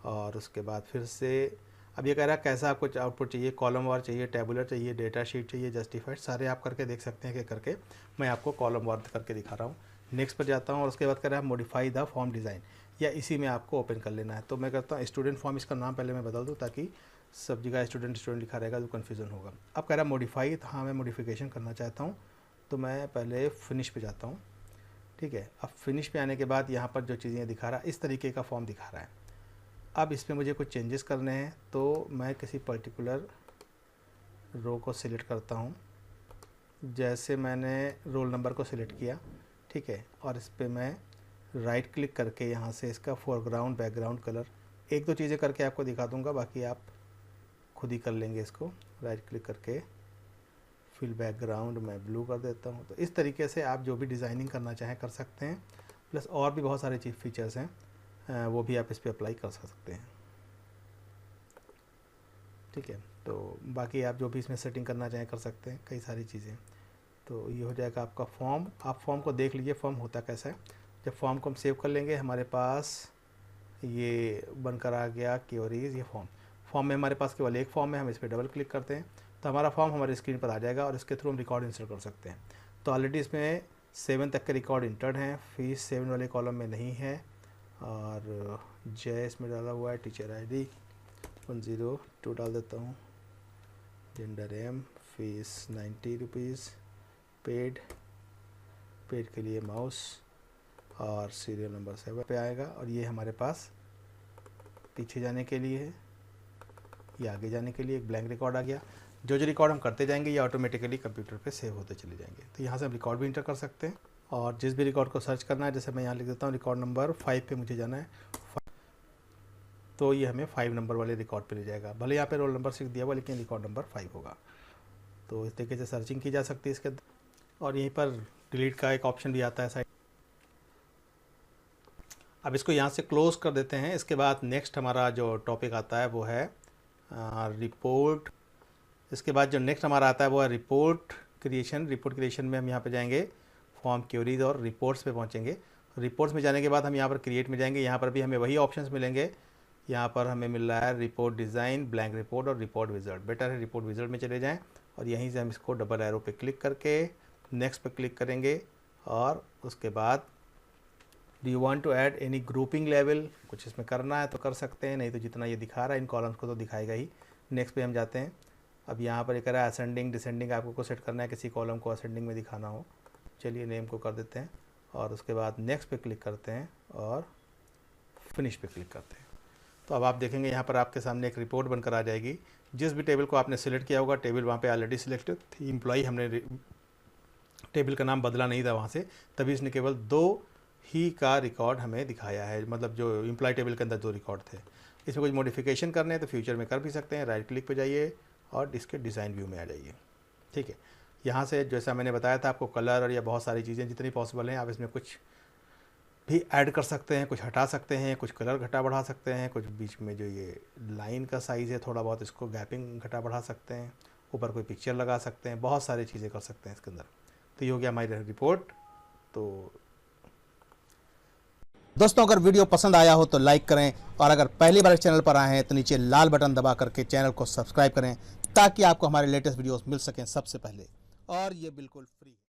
और उसके बाद फिर से अब ये कह रहा है कैसा आपको आउटपुट चाहिए, कॉलम वार चाहिए, टेबुलर चाहिए, डेटा शीट चाहिए, जस्टिफाइड, सारे आप करके देख सकते हैं कि करके मैं आपको कॉलम वार करके दिखा रहा हूँ। नेक्स्ट पर जाता हूँ और उसके बाद कह रहा है मॉडिफाई द फॉर्म डिज़ाइन, या इसी में आपको ओपन कर लेना है। तो मैं करता हूँ स्टूडेंट फॉर्म, इसका नाम पहले मैं बदल दूँ ताकि सब जगह स्टूडेंट स्टूडेंट लिखा रहेगा तो कन्फ्यूज़न होगा। अब कह रहा है मॉडिफाई, तो हाँ मैं मॉडिफिकेशन करना चाहता हूँ तो मैं पहले फिनिश पे जाता हूँ। ठीक है, अब फिनिश पे आने के बाद यहाँ पर जो चीज़ें दिखा रहा है इस तरीके का फॉर्म दिखा रहा है। अब इसमें मुझे कुछ चेंजेस करने हैं तो मैं किसी पर्टिकुलर रो को सिलेक्ट करता हूँ, जैसे मैंने रोल नंबर को सिलेक्ट किया। ठीक है, और इस पर मैं राइट क्लिक करके यहाँ से इसका फोरग्राउंड बैकग्राउंड कलर, एक दो चीज़ें करके आपको दिखा दूँगा, बाकी आप खुद ही कर लेंगे। इसको राइट क्लिक करके फिल बैकग्राउंड मैं ब्लू कर देता हूँ। तो इस तरीके से आप जो भी डिज़ाइनिंग करना चाहें कर सकते हैं, प्लस और भी बहुत सारे चीज़ फीचर्स हैं वो भी आप इस पर अप्लाई कर सकते हैं। ठीक है, तो बाकी आप जो भी इसमें सेटिंग करना चाहें कर सकते हैं, कई सारी चीज़ें। तो ये हो जाएगा आपका फॉर्म। आप फॉर्म को देख लीजिए फॉर्म होता कैसा है। जब फॉर्म को हम सेव कर लेंगे हमारे पास ये बनकर आ गया क्वेरीज, ये फॉर्म में हमारे पास केवल एक फॉर्म है, हम इस पर डबल क्लिक करते हैं तो हमारा फॉर्म हमारे स्क्रीन पर आ जाएगा और इसके थ्रू हम रिकॉर्ड इंसर्ट कर सकते हैं। तो ऑलरेडी इसमें 7 तक के रिकॉर्ड इंटर्ड हैं, फीस 7 वाले कॉलम में नहीं है, और जय इसमें डाला हुआ है, टीचर ID 102 डाल देता हूँ, gender M, fees 90 rupees, paid के लिए माउस, और सीरियल नंबर 7 पे आएगा। और ये हमारे पास पीछे जाने के लिए है, ये आगे जाने के लिए एक ब्लैंक रिकॉर्ड आ गया। जो रिकॉर्ड हम करते जाएंगे ये ऑटोमेटिकली कंप्यूटर पे सेव होते चले जाएंगे। तो यहाँ से हम रिकॉर्ड भी इंटर कर सकते हैं और जिस भी रिकॉर्ड को सर्च करना है, जैसे मैं यहाँ लिख देता हूँ रिकॉर्ड नंबर 5 पे मुझे जाना है, तो ये हमें 5 नंबर वाले रिकॉर्ड पे ले जाएगा। भले यहाँ पे रोल नंबर 6 दिया हुआ लेकिन रिकॉर्ड नंबर 5 होगा। तो इस तरीके से सर्चिंग की जा सकती है इसके। और यहीं पर डिलीट का एक ऑप्शन भी आता है साइड। अब इसको यहाँ से क्लोज कर देते हैं। इसके बाद नेक्स्ट हमारा जो टॉपिक आता है वो है रिपोर्ट। इसके बाद जो नेक्स्ट हमारा आता है वो है रिपोर्ट क्रिएशन। रिपोर्ट क्रिएशन में हम यहाँ पे जाएंगे फॉर्म क्वेरीज और रिपोर्ट्स पे पहुँचेंगे। रिपोर्ट्स में जाने के बाद हम यहाँ पर क्रिएट में जाएंगे। यहाँ पर भी हमें वही ऑप्शंस मिलेंगे। यहाँ पर हमें मिल रहा है रिपोर्ट डिज़ाइन, ब्लैंक रिपोर्ट और रिपोर्ट विज़ार्ड। बेटर है रिपोर्ट विज़ार्ड में चले जाएँ और यहीं से हम इसको डबल एरो पे क्लिक करके नेक्स्ट पे क्लिक करेंगे और उसके बाद do you want to add any grouping level, कुछ इसमें करना है तो कर सकते हैं, नहीं तो जितना ये दिखा रहा है इन कॉलम्स को तो दिखाएगा ही। नेक्स्ट पे हम जाते हैं। अब यहाँ पर ये कह रहा है असेंडिंग डिसेंडिंग, आपको को सेट करना है किसी कॉलम को असेंडिंग में दिखाना हो। चलिए नेम को कर देते हैं और उसके बाद नेक्स्ट पे क्लिक करते हैं और फिनिश पे क्लिक करते हैं। तो अब आप देखेंगे यहाँ पर आपके सामने एक रिपोर्ट बनकर आ जाएगी। जिस भी टेबल को आपने सिलेक्ट किया होगा, टेबल वहाँ पे ऑलरेडी सिलेक्टेड थी, एम्प्लॉई हमने टेबल का नाम बदला नहीं था वहाँ से, तभी इसने केवल 2 ही का रिकॉर्ड हमें दिखाया है, मतलब जो एम्प्लॉय टेबल के अंदर 2 रिकॉर्ड थे। इसमें कुछ मॉडिफिकेशन करने हैं तो फ्यूचर में कर भी सकते हैं। राइट क्लिक पे जाइए और इसके डिज़ाइन व्यू में आ जाइए। ठीक है, यहाँ से जैसा मैंने बताया था आपको कलर और या बहुत सारी चीज़ें जितनी पॉसिबल हैं आप इसमें कुछ भी ऐड कर सकते हैं, कुछ हटा सकते हैं, कुछ कलर घटा बढ़ा सकते हैं, कुछ बीच में जो ये लाइन का साइज़ है थोड़ा बहुत इसको गैपिंग घटा बढ़ा सकते हैं, ऊपर कोई पिक्चर लगा सकते हैं, बहुत सारी चीज़ें कर सकते हैं इसके अंदर। तो ये हो गया हमारी रिपोर्ट। तो दोस्तों अगर वीडियो पसंद आया हो तो लाइक करें और अगर पहली बार चैनल पर आए हैं तो नीचे लाल बटन दबा करके चैनल को सब्सक्राइब करें ताकि आपको हमारे लेटेस्ट वीडियोस मिल सकें सबसे पहले, और ये बिल्कुल फ्री।